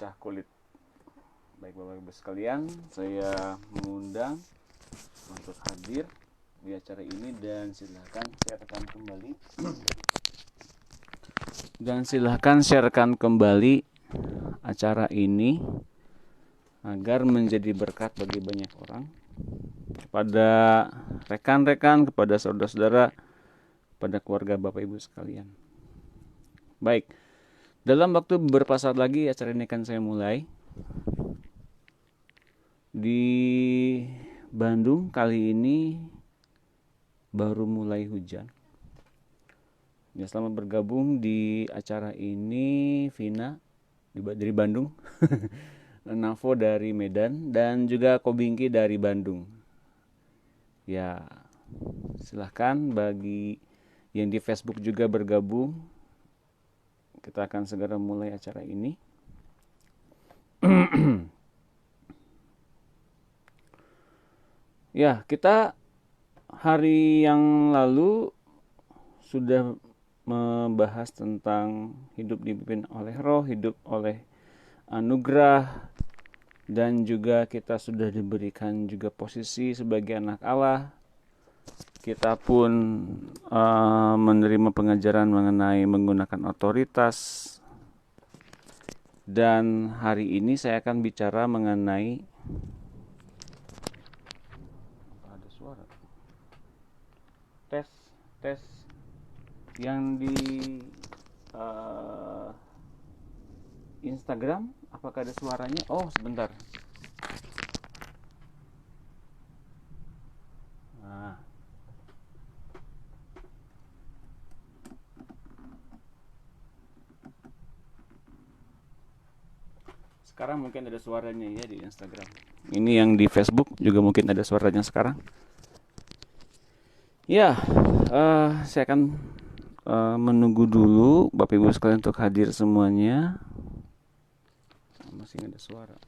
pecah kulit. Baik Bapak Ibu sekalian, saya mengundang untuk hadir di acara ini dan silahkan sharekan kembali acara ini agar menjadi berkat bagi banyak orang, kepada rekan-rekan, kepada saudara-saudara, kepada keluarga Bapak Ibu sekalian. Baik, dalam waktu beberapa saat lagi acara ini akan saya mulai. Di Bandung kali ini baru mulai hujan. Ya, selamat bergabung di acara ini Vina dari Bandung, Navo dari Medan, dan juga Kobingki dari Bandung. Ya, silahkan bagi yang di Facebook juga bergabung. Kita akan segera mulai acara ini. Ya, kita hari yang lalu sudah membahas tentang hidup dipimpin oleh Roh, hidup oleh anugerah, dan juga kita sudah diberikan juga posisi sebagai anak Allah. Kita pun menerima pengajaran mengenai menggunakan otoritas. Dan hari ini saya akan bicara mengenai ada suara. Tes yang di Instagram, apakah ada suaranya? Oh, sebentar. Nah. Sekarang mungkin ada suaranya ya di Instagram. Ini yang di Facebook juga mungkin ada suaranya sekarang. Ya, saya akan menunggu dulu Bapak Ibu sekalian untuk hadir semuanya. Masih ada suara.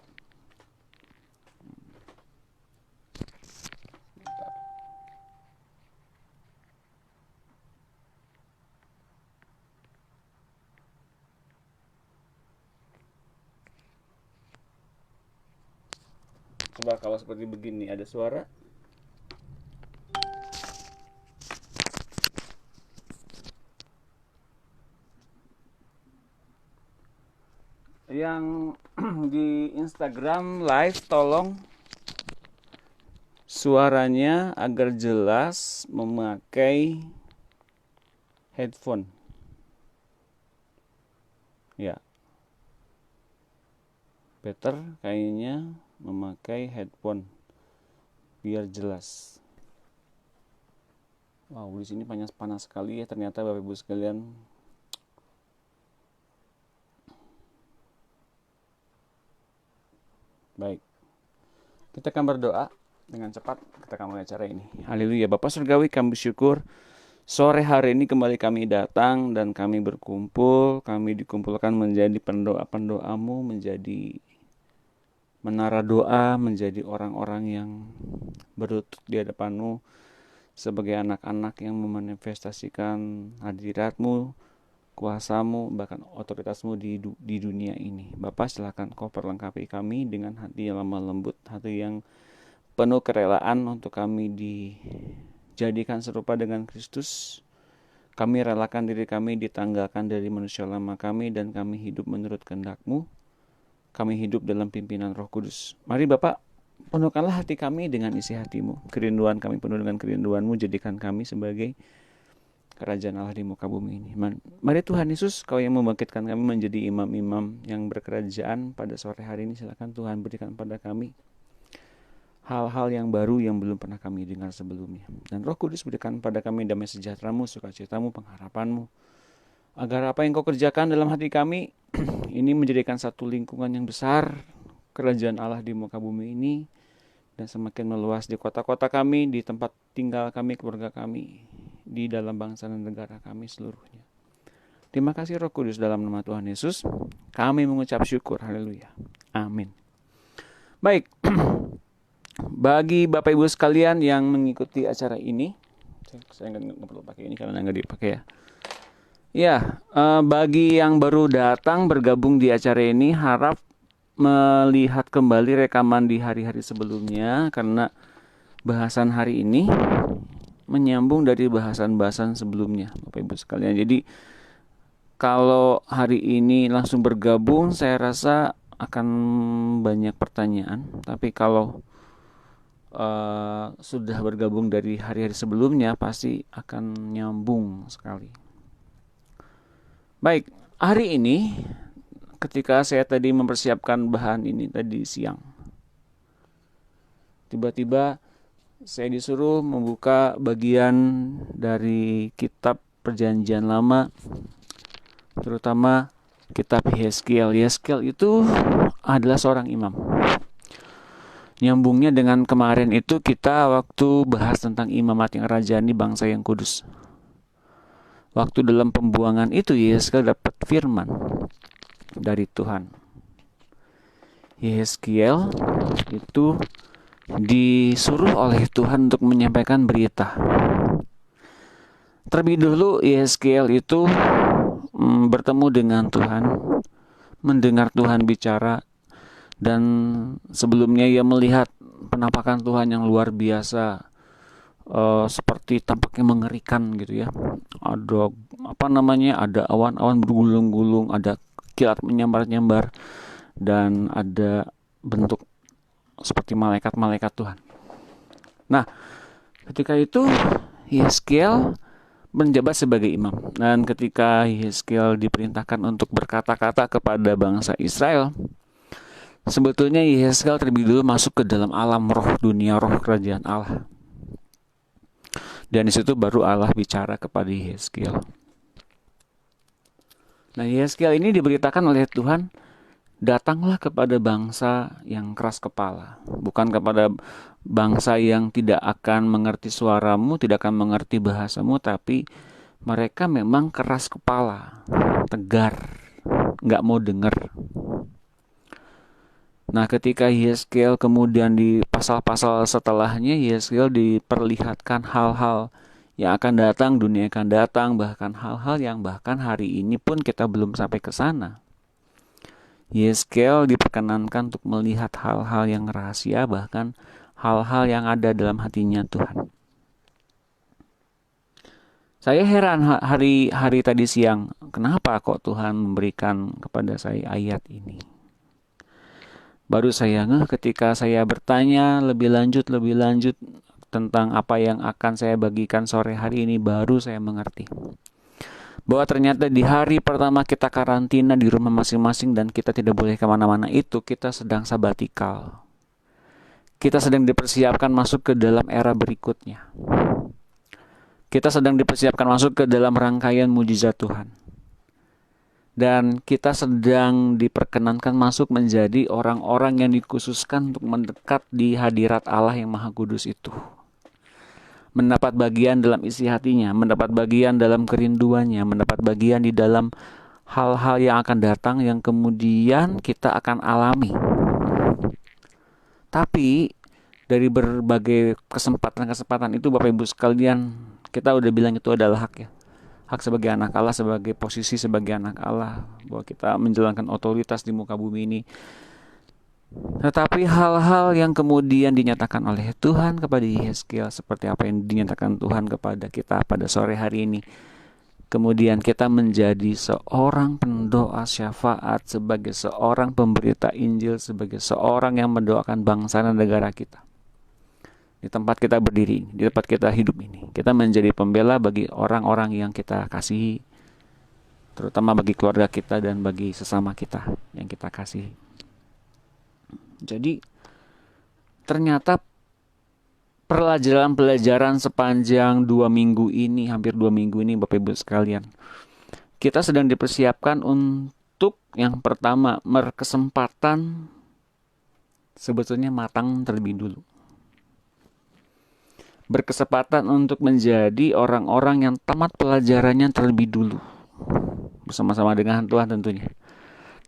Coba kalau seperti begini ada suara. Yang di Instagram live tolong suaranya agar jelas memakai headphone. Ya. Better kayaknya memakai headphone biar jelas. Wow, di sini panas sekali ya ternyata Bapak Ibu sekalian. Baik. Kita akan berdoa dengan cepat, kita akan mulai acara ini. Haleluya. Bapak Surgawi, kami bersyukur sore hari ini kembali kami datang dan kami berkumpul. Kami dikumpulkan menjadi pendoa-pendoamu, menjadi menara doa, menjadi orang-orang yang berlutut di hadapan-Mu sebagai anak-anak yang memanifestasikan hadirat-Mu, kuasa-Mu, bahkan otoritas-Mu di dunia ini. Bapak, silakan Kau perlengkapi kami dengan hati yang lemah lembut, hati yang penuh kerelaan untuk kami dijadikan serupa dengan Kristus. Kami relakan diri kami ditanggalkan dari manusia lama kami dan kami hidup menurut kehendak-Mu. Kami hidup dalam pimpinan Roh Kudus. Mari Bapak, penuhkanlah hati kami dengan isi hati-Mu. Kerinduan kami penuh dengan kerinduan-Mu. Jadikan kami sebagai kerajaan Allah di muka bumi ini. Mari Tuhan Yesus, Kau yang membangkitkan kami menjadi imam-imam yang berkerajaan pada sore hari ini. Silakan Tuhan berikan pada kami hal-hal yang baru yang belum pernah kami dengar sebelumnya. Dan Roh Kudus berikan pada kami damai sejahtera-Mu, sukacita-Mu, pengharapan-Mu. Agar apa yang Kau kerjakan dalam hati kami ini menjadikan satu lingkungan yang besar, kerajaan Allah di muka bumi ini, dan semakin meluas di kota-kota kami, di tempat tinggal kami, keluarga kami, di dalam bangsa dan negara kami seluruhnya. Terima kasih Roh Kudus, dalam nama Tuhan Yesus kami mengucap syukur. Haleluya. Amin. Baik. Bagi Bapak Ibu sekalian yang mengikuti acara ini, saya nggak perlu pakai ini karena nggak dipakai ya. Ya, bagi yang baru datang bergabung di acara ini, harap melihat kembali rekaman di hari-hari sebelumnya, karena bahasan hari ini menyambung dari bahasan-bahasan sebelumnya, Bapak Ibu sekalian. Jadi kalau hari ini langsung bergabung, saya rasa akan banyak pertanyaan. Tapi kalau sudah bergabung dari hari-hari sebelumnya, pasti akan nyambung sekali. Baik, hari ini ketika saya tadi mempersiapkan bahan ini tadi siang, tiba-tiba saya disuruh membuka bagian dari kitab Perjanjian Lama, terutama kitab Yeskiel. Yeskiel itu adalah seorang imam. Nyambungnya dengan kemarin itu kita waktu bahas tentang imamat yang rajani bangsa yang kudus. Waktu dalam pembuangan itu Yeskiel dapat firman dari Tuhan. Yeskiel itu disuruh oleh Tuhan untuk menyampaikan berita. Terlebih dulu Yeskiel itu bertemu dengan Tuhan, mendengar Tuhan bicara, dan sebelumnya ia melihat penampakan Tuhan yang luar biasa, seperti tampaknya mengerikan gitu ya. Ada ada awan-awan bergulung-gulung, ada kilat menyambar-nyambar, dan ada bentuk seperti malaikat-malaikat Tuhan. Nah, ketika itu Yeskiel menjabat sebagai imam, dan ketika Yeskiel diperintahkan untuk berkata-kata kepada bangsa Israel, sebetulnya Yeskiel terlebih dulu masuk ke dalam alam roh, dunia roh kerajaan Allah. Dan di situ baru Allah bicara kepada Yeskiel. Nah, Yeskiel ini diberitakan oleh Tuhan, datanglah kepada bangsa yang keras kepala, bukan kepada bangsa yang tidak akan mengerti suaramu, tidak akan mengerti bahasamu, tapi mereka memang keras kepala, tegar, nggak mau dengar. Nah, ketika Yeskiel kemudian di pasal-pasal setelahnya, Yeskiel diperlihatkan hal-hal yang akan datang, dunia akan datang, bahkan hal-hal yang bahkan hari ini pun kita belum sampai ke sana. Yeskiel diperkenankan untuk melihat hal-hal yang rahasia, bahkan hal-hal yang ada dalam hatinya Tuhan. Saya heran hari tadi siang, kenapa kok Tuhan memberikan kepada saya ayat ini. Baru saya ngeh ketika saya bertanya lebih lanjut tentang apa yang akan saya bagikan sore hari ini, baru saya mengerti bahwa ternyata di hari pertama kita karantina di rumah masing-masing dan kita tidak boleh kemana-mana itu, kita sedang sabatikal. Kita sedang dipersiapkan masuk ke dalam era berikutnya. Kita sedang dipersiapkan masuk ke dalam rangkaian mujizat Tuhan. Dan kita sedang diperkenankan masuk menjadi orang-orang yang dikhususkan untuk mendekat di hadirat Allah yang Maha Kudus itu. Mendapat bagian dalam isi hatinya, mendapat bagian dalam kerinduannya, mendapat bagian di dalam hal-hal yang akan datang yang kemudian kita akan alami. Tapi dari berbagai kesempatan itu, Bapak Ibu sekalian, kita udah bilang itu adalah hak ya. Hak sebagai anak Allah, sebagai posisi sebagai anak Allah, bahwa kita menjalankan otoritas di muka bumi ini. Tetapi hal-hal yang kemudian dinyatakan oleh Tuhan kepada Yeskiel, seperti apa yang dinyatakan Tuhan kepada kita pada sore hari ini, kemudian kita menjadi seorang pendoa syafaat, sebagai seorang pemberita Injil, sebagai seorang yang mendoakan bangsa dan negara kita. Di tempat kita berdiri, di tempat kita hidup ini, kita menjadi pembela bagi orang-orang yang kita kasihi, terutama bagi keluarga kita dan bagi sesama kita yang kita kasihi. Jadi ternyata pelajaran sepanjang 2 minggu ini, hampir 2 minggu ini, Bapak Ibu sekalian, kita sedang dipersiapkan untuk yang pertama, berkesempatan sebetulnya matang terlebih dulu. Berkesempatan untuk menjadi orang-orang yang tamat pelajarannya terlebih dulu, bersama-sama dengan Tuhan tentunya.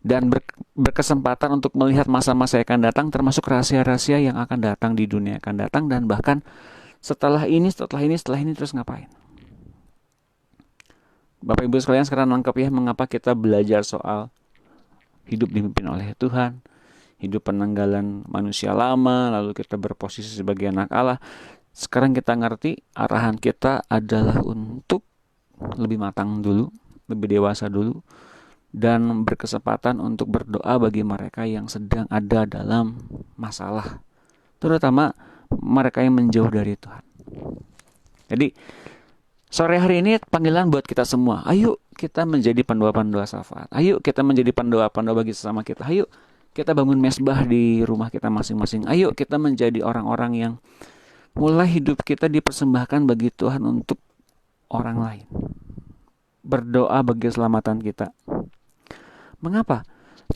Dan berkesempatan untuk melihat masa-masa yang akan datang, termasuk rahasia-rahasia yang akan datang di dunia akan datang, dan bahkan setelah ini terus ngapain. Bapak Ibu sekalian sekarang nangkep ya mengapa kita belajar soal hidup dipimpin oleh Tuhan, hidup penanggalan manusia lama, lalu kita berposisi sebagai anak Allah. Sekarang kita ngerti arahan kita adalah untuk lebih matang dulu, lebih dewasa dulu, dan berkesempatan untuk berdoa bagi mereka yang sedang ada dalam masalah, terutama mereka yang menjauh dari Tuhan. Jadi sore hari ini panggilan buat kita semua. Ayo kita menjadi pendoa-pendoa syafaat. Ayo kita menjadi pendoa-pendoa bagi sesama kita. Ayo kita bangun mesbah di rumah kita masing-masing. Ayo kita menjadi orang-orang yang mulai hidup kita dipersembahkan bagi Tuhan untuk orang lain. Berdoa bagi keselamatan kita. Mengapa?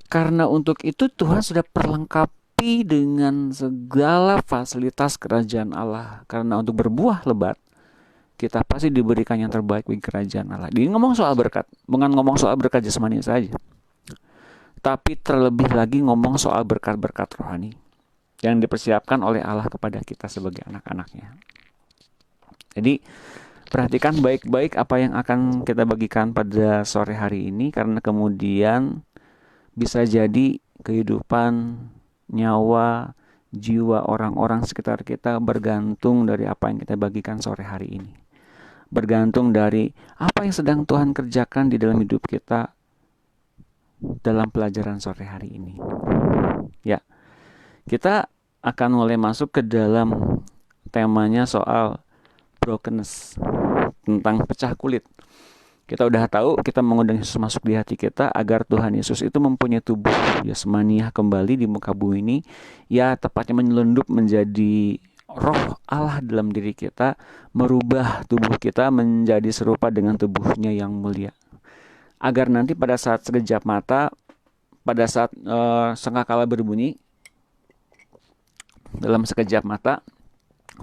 Karena untuk itu Tuhan sudah perlengkapi dengan segala fasilitas kerajaan Allah. Karena untuk berbuah lebat, kita pasti diberikan yang terbaik bagi kerajaan Allah. Dia ngomong soal berkat, bukan ngomong soal berkat jasmani saja, tapi terlebih lagi ngomong soal berkat-berkat rohani yang dipersiapkan oleh Allah kepada kita sebagai anak-anaknya. Jadi perhatikan baik-baik apa yang akan kita bagikan pada sore hari ini, karena kemudian bisa jadi kehidupan, nyawa, jiwa orang-orang sekitar kita bergantung dari apa yang kita bagikan sore hari ini. Bergantung dari apa yang sedang Tuhan kerjakan di dalam hidup kita dalam pelajaran sore hari ini. Ya, kita akan mulai masuk ke dalam temanya soal brokenness, tentang pecah kulit. Kita udah tahu kita mengundang Yesus masuk di hati kita agar Tuhan Yesus itu mempunyai tubuh jasmaniah kembali di muka bumi ini, ya tepatnya menyelundup menjadi roh Allah dalam diri kita, merubah tubuh kita menjadi serupa dengan tubuhnya yang mulia. Agar nanti pada saat sekejap mata, pada saat sangkakala berbunyi, dalam sekejap mata,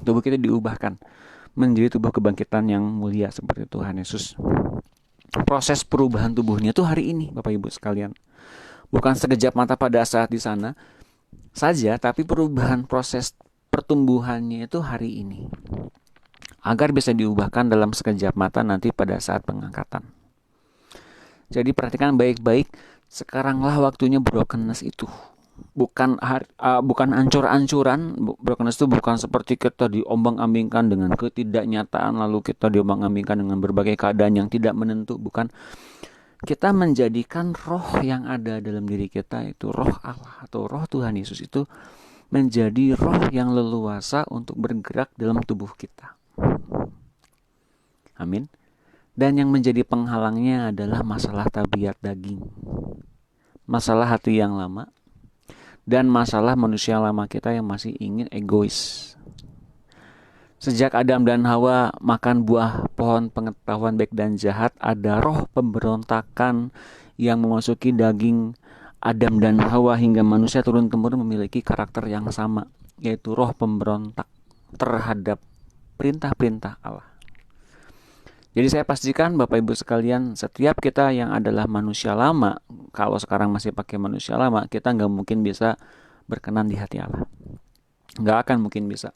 tubuh kita diubahkan menjadi tubuh kebangkitan yang mulia seperti Tuhan Yesus. Proses perubahan tubuhnya itu hari ini, Bapak Ibu sekalian. Bukan sekejap mata pada saat di sana saja, tapi perubahan proses pertumbuhannya itu hari ini, agar bisa diubahkan dalam sekejap mata nanti pada saat pengangkatan. Jadi perhatikan baik-baik, sekaranglah waktunya brokenness itu. Bukan ancur-ancuran. Brokenness itu bukan seperti kita diombang-ambingkan dengan ketidaknyataan, lalu kita diombang-ambingkan dengan berbagai keadaan yang tidak menentu. Bukan. Kita menjadikan roh yang ada dalam diri kita, itu roh Allah atau roh Tuhan Yesus, itu menjadi roh yang leluasa untuk bergerak dalam tubuh kita. Amin. Dan yang menjadi penghalangnya adalah masalah tabiat daging, masalah hati yang lama, dan masalah manusia lama kita yang masih ingin egois. Sejak Adam dan Hawa makan buah pohon pengetahuan baik dan jahat, ada roh pemberontakan yang memasuki daging Adam dan Hawa hingga manusia turun-temurun memiliki karakter yang sama, yaitu roh pemberontak terhadap perintah-perintah Allah. Jadi saya pastikan Bapak Ibu sekalian, setiap kita yang adalah manusia lama, kalau sekarang masih pakai manusia lama, kita nggak mungkin bisa berkenan di hati Allah. Nggak akan mungkin bisa.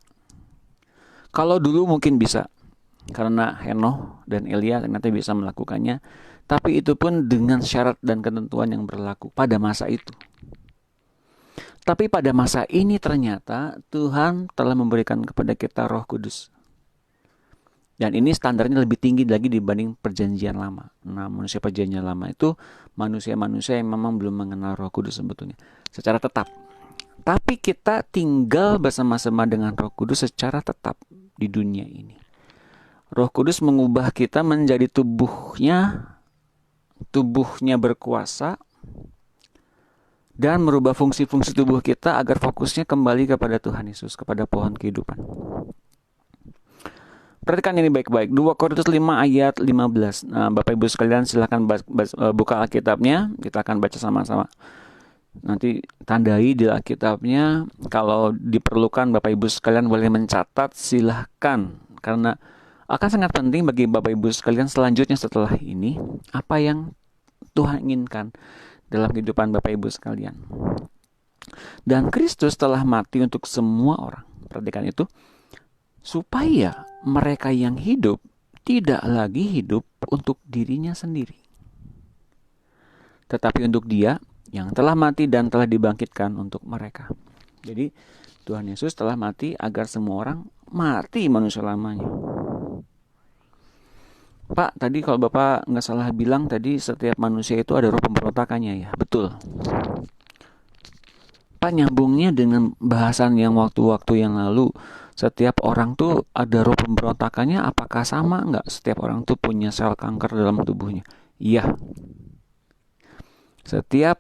Kalau dulu mungkin bisa, karena Henoh dan Elia ternyata bisa melakukannya, tapi itu pun dengan syarat dan ketentuan yang berlaku pada masa itu. Tapi pada masa ini ternyata Tuhan telah memberikan kepada kita Roh Kudus. Dan ini standarnya lebih tinggi lagi dibanding perjanjian lama. Nah, manusia perjanjian lama itu manusia-manusia yang memang belum mengenal Roh Kudus sebetulnya secara tetap. Tapi kita tinggal bersama-sama dengan Roh Kudus secara tetap di dunia ini. Roh Kudus mengubah kita menjadi tubuhnya berkuasa, dan merubah fungsi-fungsi tubuh kita agar fokusnya kembali kepada Tuhan Yesus, kepada pohon kehidupan. Perhatikan ini baik-baik. 2 Korintus 5 ayat 15. Nah, Bapak Ibu sekalian silakan buka Alkitabnya. Kita akan baca sama-sama. Nanti tandai di Alkitabnya. Kalau diperlukan Bapak Ibu sekalian boleh mencatat, silahkan. Karena akan sangat penting bagi Bapak Ibu sekalian selanjutnya setelah ini, apa yang Tuhan inginkan dalam kehidupan Bapak Ibu sekalian. Dan Kristus telah mati untuk semua orang. Perhatikan itu. Supaya mereka yang hidup tidak lagi hidup untuk dirinya sendiri, tetapi untuk Dia yang telah mati dan telah dibangkitkan untuk mereka. Jadi Tuhan Yesus telah mati agar semua orang mati manusia lamanya. Pak, tadi kalau Bapak nggak salah bilang tadi setiap manusia itu ada roh pemberontakannya ya. Betul. Pak, nyambungnya dengan bahasan yang waktu-waktu yang lalu, setiap orang tuh ada roh pemberontakannya, apakah sama nggak? Setiap orang tuh punya sel kanker dalam tubuhnya. Iya. Setiap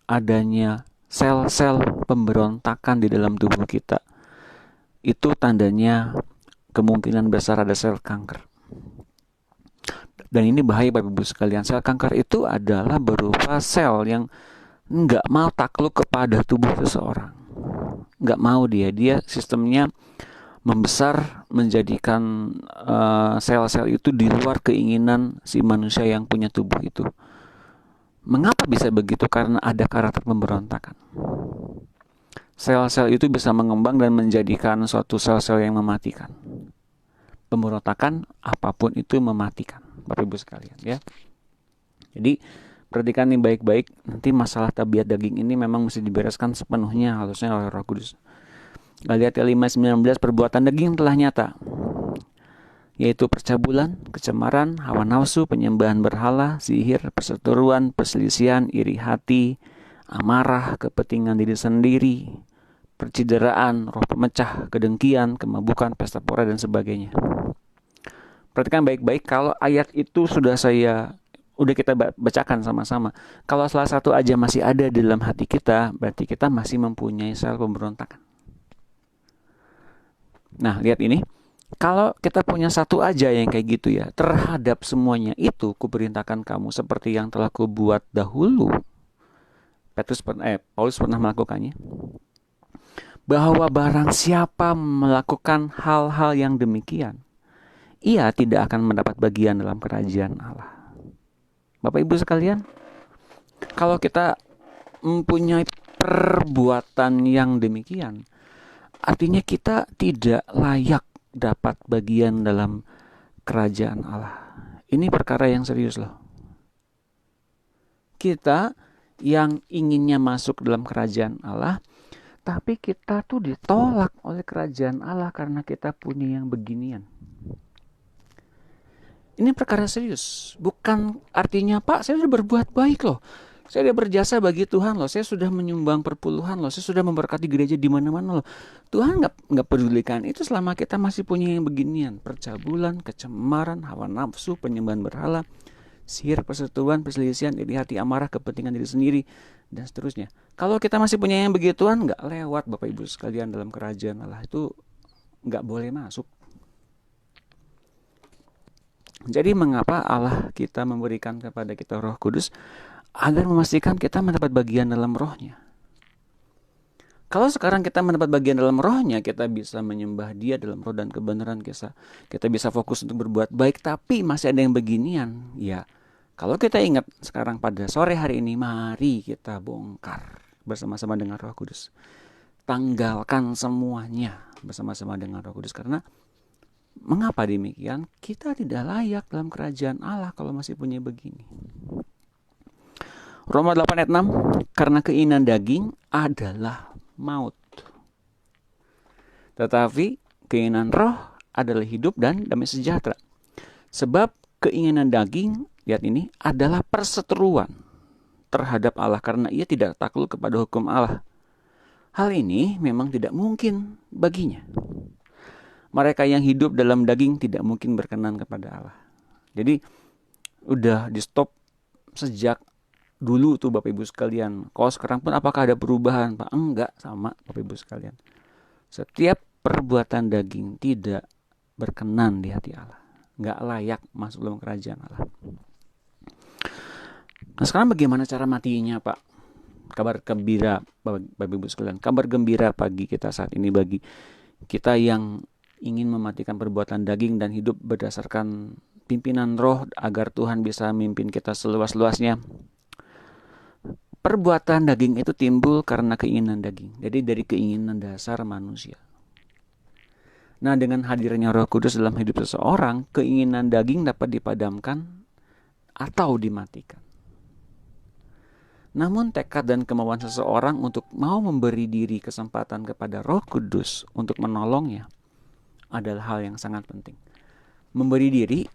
adanya sel-sel pemberontakan di dalam tubuh kita, itu tandanya kemungkinan besar ada sel kanker. Dan ini bahaya Bapak Ibu sekalian. Sel kanker itu adalah berupa sel yang nggak mau takluk kepada tubuh seseorang. Nggak mau dia sistemnya membesar, menjadikan sel-sel itu di luar keinginan si manusia yang punya tubuh itu. Mengapa bisa begitu? Karena ada karakter pemberontakan. Sel-sel itu bisa mengembang dan menjadikan suatu sel-sel yang mematikan. Pemberontakan apapun itu mematikan, Bapak Ibu sekalian ya. Jadi perhatikan ini baik-baik. Nanti masalah tabiat daging ini memang mesti dibereskan sepenuhnya harusnya oleh Roh Kudus. Galatia 5:19, perbuatan daging telah nyata, yaitu percabulan, kecemaran, hawa nafsu, penyembahan berhala, sihir, perseteruan, perselisihan, iri hati, amarah, kepentingan diri sendiri, percideraan, roh pemecah, kedengkian, kemabukan, pesta pora dan sebagainya. Perhatikan baik-baik, kalau ayat itu sudah kita bacakan sama-sama. Kalau salah satu aja masih ada di dalam hati kita, berarti kita masih mempunyai sel pemberontakan. Nah, lihat ini. Kalau kita punya satu aja yang kayak gitu ya, terhadap semuanya itu kuperintahkan kamu seperti yang telah kubuat dahulu. Paulus pernah melakukannya. Bahwa barang siapa melakukan hal-hal yang demikian, ia tidak akan mendapat bagian dalam kerajaan Allah. Bapak Ibu sekalian, kalau kita mempunyai perbuatan yang demikian, artinya kita tidak layak dapat bagian dalam kerajaan Allah. Ini perkara yang serius loh. Kita yang inginnya masuk dalam kerajaan Allah, tapi kita tuh ditolak oleh kerajaan Allah karena kita punya yang beginian. Ini perkara serius. Bukan artinya, Pak, saya sudah berbuat baik loh. Saya sudah berjasa bagi Tuhan loh. Saya sudah menyumbang perpuluhan loh. Saya sudah memberkati gereja di mana-mana loh. Tuhan nggak pedulikan itu selama kita masih punya yang beginian. Percabulan, kecemaran, hawa nafsu, penyembahan berhala, sihir, perseteruan, perselisihan, iri hati, amarah, kepentingan diri sendiri, dan seterusnya. Kalau kita masih punya yang begituan, nggak lewat Bapak Ibu sekalian dalam kerajaan Allah. Itu nggak boleh masuk. Jadi mengapa Allah kita memberikan kepada kita Roh Kudus? Agar memastikan kita mendapat bagian dalam rohnya. Kalau sekarang kita mendapat bagian dalam rohnya, kita bisa menyembah Dia dalam roh dan kebenaran. Kita bisa fokus untuk berbuat baik, tapi masih ada yang beginian. Ya, kalau kita ingat sekarang pada sore hari ini, mari kita bongkar bersama-sama dengan Roh Kudus. Tanggalkan semuanya bersama-sama dengan Roh Kudus. Karena mengapa demikian? Kita tidak layak dalam kerajaan Allah kalau masih punya begini. Roma 8 ayat 6, karena keinginan daging adalah maut. Tetapi keinginan roh adalah hidup dan damai sejahtera. Sebab keinginan daging, lihat ini, adalah perseteruan terhadap Allah karena ia tidak takluk kepada hukum Allah. Hal ini memang tidak mungkin baginya. Mereka yang hidup dalam daging tidak mungkin berkenan kepada Allah. Jadi udah di stop sejak dulu tuh Bapak Ibu sekalian. Kalau sekarang pun apakah ada perubahan? Pak, enggak, sama Bapak Ibu sekalian. Setiap perbuatan daging tidak berkenan di hati Allah. Enggak layak masuk dalam kerajaan Allah. Nah, sekarang bagaimana cara matinya, Pak? Kabar gembira Bapak Ibu sekalian. Kabar gembira pagi kita saat ini bagi kita yang ingin mematikan perbuatan daging dan hidup berdasarkan pimpinan roh agar Tuhan bisa memimpin kita seluas-luasnya. Perbuatan daging itu timbul karena keinginan daging. Jadi dari keinginan dasar manusia. Nah, dengan hadirnya Roh Kudus dalam hidup seseorang, keinginan daging dapat dipadamkan atau dimatikan. Namun tekad dan kemauan seseorang untuk mau memberi diri kesempatan kepada Roh Kudus untuk menolongnya adalah hal yang sangat penting. Memberi diri,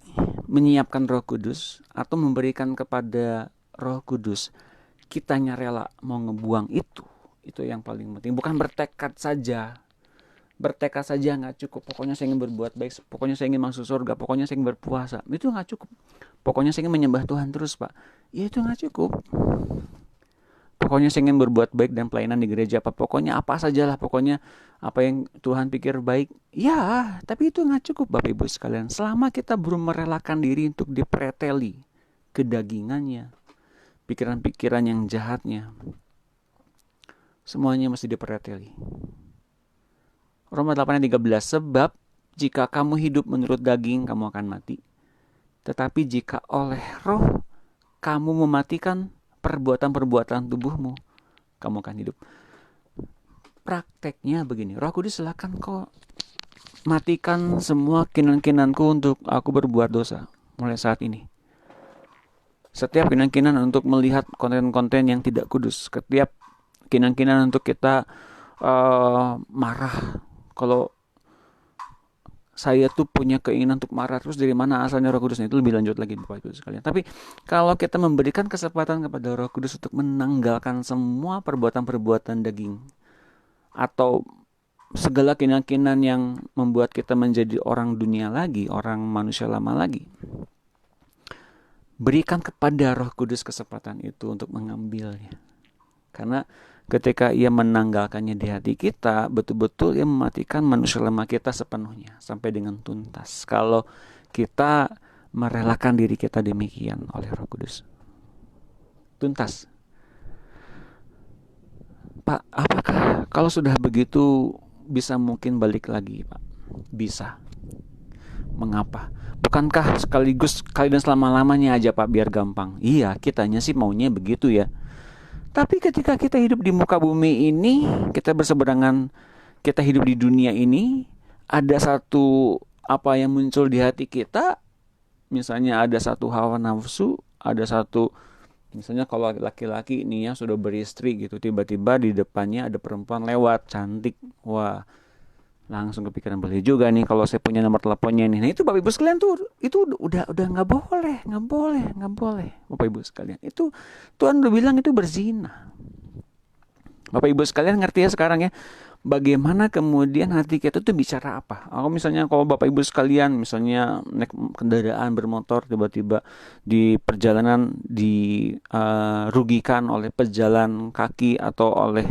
menyiapkan Roh Kudus, atau memberikan kepada Roh Kudus, kitanya rela mau ngebuang itu yang paling penting. Bukan bertekad saja. Bertekad saja nggak cukup. Pokoknya saya ingin berbuat baik, pokoknya saya ingin masuk surga, pokoknya saya ingin berpuasa. Itu nggak cukup. Pokoknya saya ingin menyembah Tuhan terus, Pak. Ya itu nggak cukup. Pokoknya saya ingin berbuat baik dan pelayanan di gereja, Pak. Pokoknya apa sajalah, pokoknya apa yang Tuhan pikir baik. Ya, tapi itu nggak cukup, Bapak Ibu sekalian. Selama kita belum merelakan diri untuk dipreteli kedagingannya, pikiran-pikiran yang jahatnya, semuanya mesti dipreteli. Roma 8:13, sebab jika kamu hidup menurut daging, kamu akan mati. Tetapi jika oleh Roh kamu mematikan perbuatan-perbuatan tubuhmu, kamu akan hidup. Prakteknya begini, Roh Kudus silakan kok matikan semua kinan-kinanku untuk aku berbuat dosa mulai saat ini. Setiap kinan-kinan untuk melihat konten-konten yang tidak kudus, setiap kinan-kinan untuk kita marah. Kalau saya tuh punya keinginan untuk marah terus, dari mana asalnya Roh Kudusnya, itu lebih lanjut lagi Bapak Ibu sekalian. Tapi kalau kita memberikan kesempatan kepada Roh Kudus untuk menanggalkan semua perbuatan-perbuatan daging atau segala keyakinan yang membuat kita menjadi orang dunia lagi, orang manusia lama lagi, berikan kepada Roh Kudus kesempatan itu untuk mengambilnya. Karena ketika ia menanggalkannya di hati kita, betul-betul ia mematikan manusia lemah kita sepenuhnya sampai dengan tuntas. Kalau kita merelakan diri kita demikian oleh Roh Kudus, tuntas. Pak, apakah kalau sudah begitu bisa mungkin balik lagi, Pak? Bisa. Mengapa? Bukankah sekaligus kali dan selama-lamanya aja, Pak, biar gampang? Iya, kitanya sih maunya begitu ya. Tapi ketika kita hidup di muka bumi ini, kita berseberangan, kita hidup di dunia ini, ada satu apa yang muncul di hati kita, misalnya ada satu hawa nafsu, ada satu, misalnya kalau laki-laki nih ya sudah beristri gitu, tiba-tiba di depannya ada perempuan lewat cantik, wah langsung kepikiran, boleh juga nih kalau saya punya nomor teleponnya nih. Nah itu Bapak Ibu sekalian tuh, itu udah nggak boleh Bapak Ibu sekalian. Itu Tuhan udah bilang itu berzina. Bapak Ibu sekalian ngerti ya sekarang ya, bagaimana kemudian hati kita tuh bicara apa. Kalau Bapak Ibu sekalian misalnya naik kendaraan bermotor, tiba-tiba di perjalanan dirugikan oleh pejalan kaki atau oleh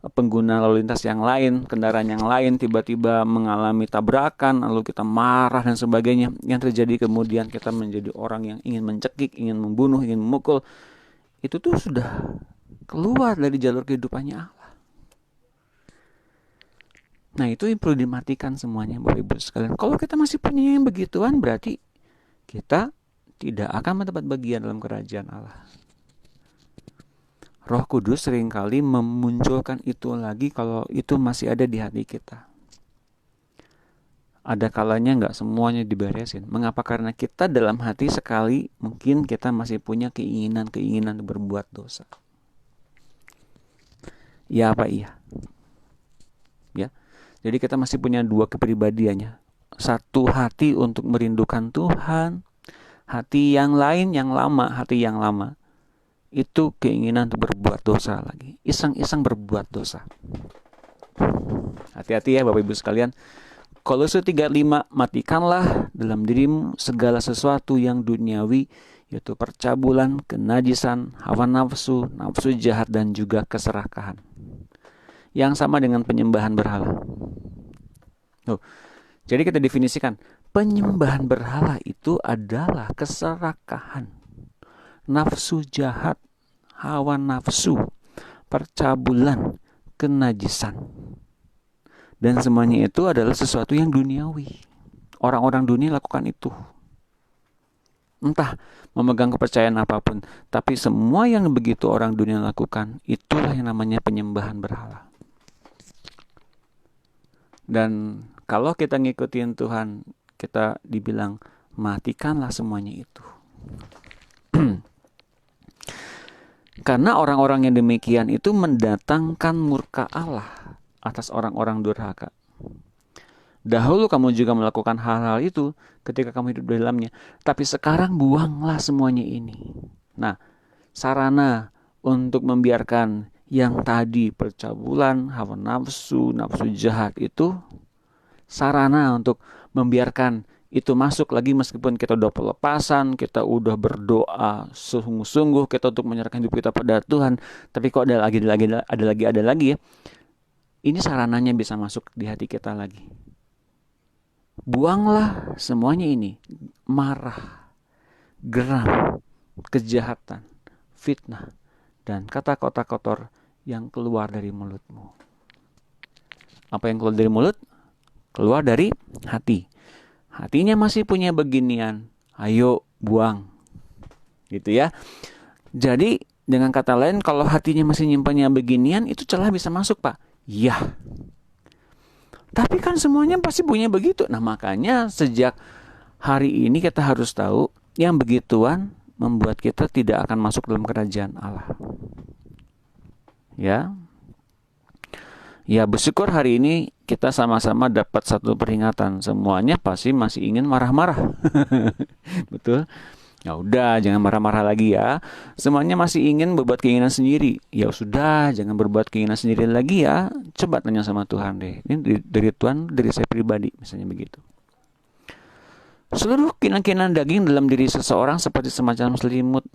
pengguna lalu lintas yang lain, kendaraan yang lain tiba-tiba mengalami tabrakan, lalu kita marah dan sebagainya. Yang terjadi kemudian kita menjadi orang yang ingin mencekik, ingin membunuh, ingin memukul. Itu tuh sudah keluar dari jalur kehidupannya Allah. Nah itu yang perlu dimatikan semuanya Bapak Ibu sekalian. Kalau kita masih punya yang begituan, berarti kita tidak akan mendapat bagian dalam kerajaan Allah. Roh Kudus seringkali memunculkan itu lagi kalau itu masih ada di hati kita. Ada kalanya nggak semuanya diberesin. Mengapa? Karena kita dalam hati sekali mungkin kita masih punya keinginan berbuat dosa. Ya apa iya? Ya. Jadi kita masih punya dua kepribadiannya. Satu hati untuk merindukan Tuhan, hati yang lain yang lama, hati yang lama itu keinginan untuk berbuat dosa lagi, iseng-iseng berbuat dosa. Hati-hati ya Bapak Ibu sekalian. Kolose 3:5, matikanlah dalam dirimu segala sesuatu yang duniawi, yaitu percabulan, kenajisan, hawa nafsu, nafsu jahat, dan juga keserakahan. Yang sama dengan penyembahan berhala. Jadi kita definisikan, penyembahan berhala itu adalah keserakahan, nafsu jahat, hawa nafsu, percabulan, kenajisan. Dan semuanya itu adalah sesuatu yang duniawi. Orang-orang dunia lakukan itu. Entah memegang kepercayaan apapun, tapi semua yang begitu orang dunia lakukan, itulah yang namanya penyembahan berhala. Dan kalau kita ngikutin Tuhan, kita dibilang matikanlah semuanya itu. Karena orang-orang yang demikian itu mendatangkan murka Allah atas orang-orang durhaka. Dahulu kamu juga melakukan hal-hal itu ketika kamu hidup di dalamnya. Tapi sekarang buanglah semuanya ini. Nah, sarana untuk membiarkan yang tadi percabulan, hawa nafsu, nafsu jahat itu, sarana untuk membiarkan itu masuk lagi meskipun kita udah pelepasan, kita udah berdoa sungguh-sungguh kita untuk menyerahkan hidup kita pada Tuhan, tapi kok ada lagi ya. Ini sarananya bisa masuk di hati kita lagi. Buanglah semuanya ini, marah, geram, kejahatan, fitnah, dan kata-kata kotor yang keluar dari mulutmu. Apa yang keluar dari mulut? Keluar dari hati. Hatinya masih punya beginian, ayo buang. Gitu ya. Jadi dengan kata lain, kalau hatinya masih nyimpannya beginian, itu celah bisa masuk, Pak. Iya. Tapi kan semuanya pasti punya begitu. Nah, makanya sejak hari ini kita harus tahu yang begituan membuat kita tidak akan masuk dalam kerajaan Allah. Ya. Ya, bersyukur hari ini kita sama-sama dapat satu peringatan. Semuanya pasti masih ingin marah-marah. Betul? Ya udah, jangan marah-marah lagi ya. Semuanya masih ingin berbuat keinginan sendiri. Ya sudah, jangan berbuat keinginan sendiri lagi ya. Coba tanya sama Tuhan deh. Ini dari Tuhan, dari saya pribadi, misalnya begitu. Seluruh keinginan daging dalam diri seseorang seperti semacam selimut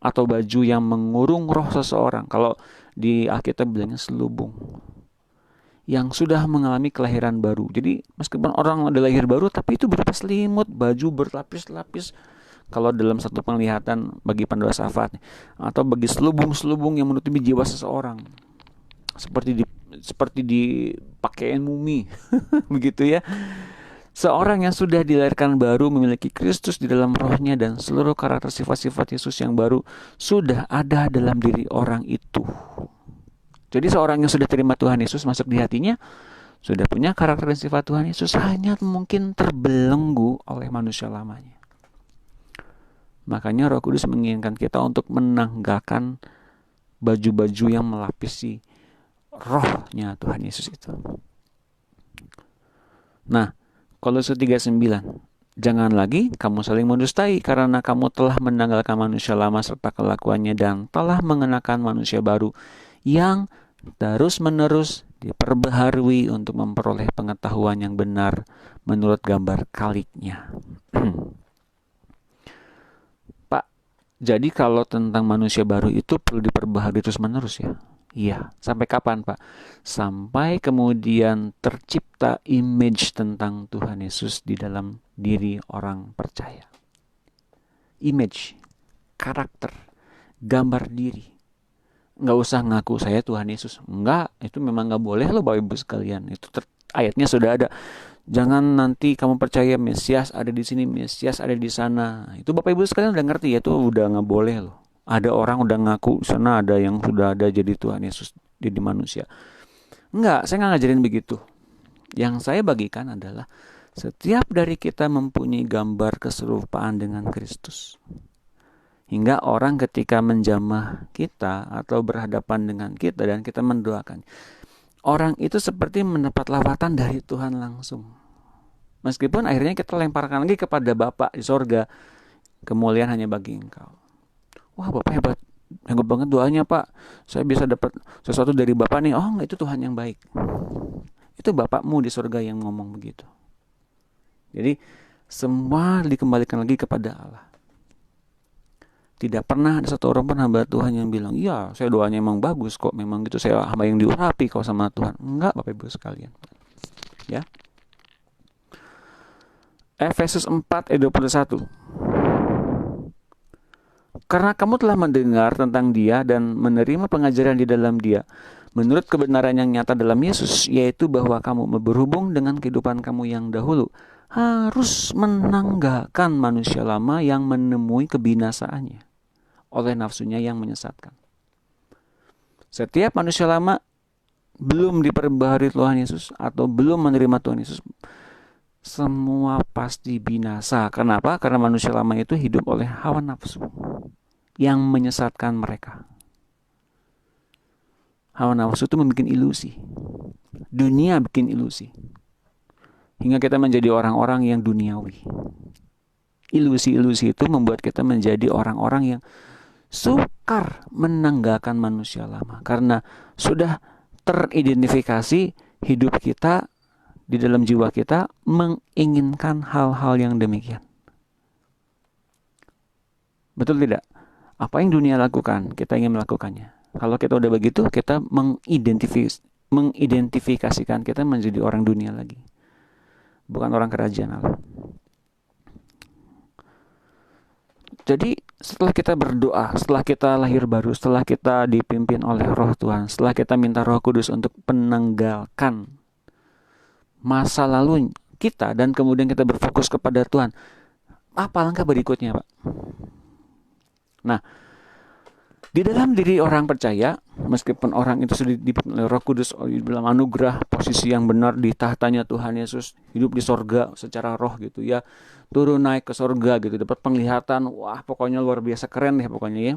atau baju yang mengurung roh seseorang. Kalau di Alkitab bilangnya selubung. Yang sudah mengalami kelahiran baru. Jadi meskipun orang ada lahir baru, tapi itu berupa selimut, baju berlapis-lapis. Kalau dalam satu penglihatan bagi pendoa syafaat atau bagi selubung-selubung yang menutupi jiwa seseorang, seperti di pakaian mumi, begitu ya. Seorang yang sudah dilahirkan baru memiliki Kristus di dalam rohnya dan seluruh karakter sifat-sifat Yesus yang baru sudah ada dalam diri orang itu. Jadi seorang yang sudah terima Tuhan Yesus masuk di hatinya, sudah punya karakter dan sifat Tuhan Yesus, hanya mungkin terbelenggu oleh manusia lamanya. Makanya Roh Kudus menginginkan kita untuk menanggalkan baju-baju yang melapisi rohnya Tuhan Yesus itu. Nah, Kolose 3:9, jangan lagi kamu saling mendustai karena kamu telah menanggalkan manusia lama serta kelakuannya dan telah mengenakan manusia baru yang terus-menerus diperbaharui untuk memperoleh pengetahuan yang benar menurut gambar kaliknya. Jadi kalau tentang manusia baru itu perlu diperbaharui terus-menerus ya? Iya. Sampai kapan, Pak? Sampai kemudian tercipta image tentang Tuhan Yesus di dalam diri orang percaya. Image, karakter, gambar diri. Nggak usah ngaku saya Tuhan Yesus. Enggak, itu memang nggak boleh loh Bapak Ibu sekalian. Itu ayatnya sudah ada. Jangan nanti kamu percaya Mesias ada di sini, Mesias ada di sana. Itu Bapak Ibu sekalian udah ngerti ya, itu udah nggak boleh loh. Ada orang udah ngaku sana ada yang sudah ada jadi Tuhan Yesus jadi manusia. Enggak, saya nggak ngajarin begitu. Yang saya bagikan adalah setiap dari kita mempunyai gambar keserupaan dengan Kristus. Hingga orang ketika menjamah kita atau berhadapan dengan kita dan kita mendoakan, orang itu seperti mendapat lawatan dari Tuhan langsung. Meskipun akhirnya kita lemparkan lagi kepada Bapa di sorga, kemuliaan hanya bagi Engkau. Wah, Bapak hebat banget doanya Pak. Saya bisa dapat sesuatu dari Bapak nih. Oh, enggak, itu Tuhan yang baik. Itu Bapakmu di sorga yang ngomong begitu. Jadi semua dikembalikan lagi kepada Allah. Tidak pernah ada satu orang pun hamba Tuhan yang bilang, iya saya doanya emang bagus kok, memang gitu saya hamba yang diurapi kok sama Tuhan. Enggak Bapak Ibu sekalian. Ya. Efesus 4:21. Karena kamu telah mendengar tentang Dia dan menerima pengajaran di dalam Dia, menurut kebenaran yang nyata dalam Yesus, yaitu bahwa kamu berhubung dengan kehidupan kamu yang dahulu, harus menanggalkan manusia lama yang menemui kebinasaannya oleh nafsunya yang menyesatkan. Setiap manusia lama belum diperbaharui Tuhan Yesus atau belum menerima Tuhan Yesus, semua pasti binasa. Kenapa? Karena manusia lama itu hidup oleh hawa nafsu. yang menyesatkan mereka. Hawa nafsu itu membuat ilusi. Dunia bikin ilusi. Hingga kita menjadi orang-orang yang duniawi. Ilusi-ilusi itu membuat kita menjadi orang-orang yang sukar menanggalkan manusia lama. Karena sudah teridentifikasi hidup kita, di dalam jiwa kita menginginkan hal-hal yang demikian. Betul tidak? Apa yang dunia lakukan, kita ingin melakukannya. Kalau kita udah begitu, kita mengidentifikasikan kita menjadi orang dunia lagi. Bukan orang kerajaan Allah. Jadi setelah kita berdoa, setelah kita lahir baru, setelah kita dipimpin oleh Roh Tuhan, setelah kita minta Roh Kudus untuk menanggalkan masa lalu kita dan kemudian kita berfokus kepada Tuhan, apa langkah berikutnya, Pak? Nah, di dalam diri orang percaya, meskipun orang itu sudah dipimpin oleh Roh Kudus, di dalam anugerah posisi yang benar di tahtanya Tuhan Yesus, hidup di sorga secara roh gitu ya, turun naik ke sorga gitu, dapat penglihatan, wah pokoknya luar biasa keren deh pokoknya ya.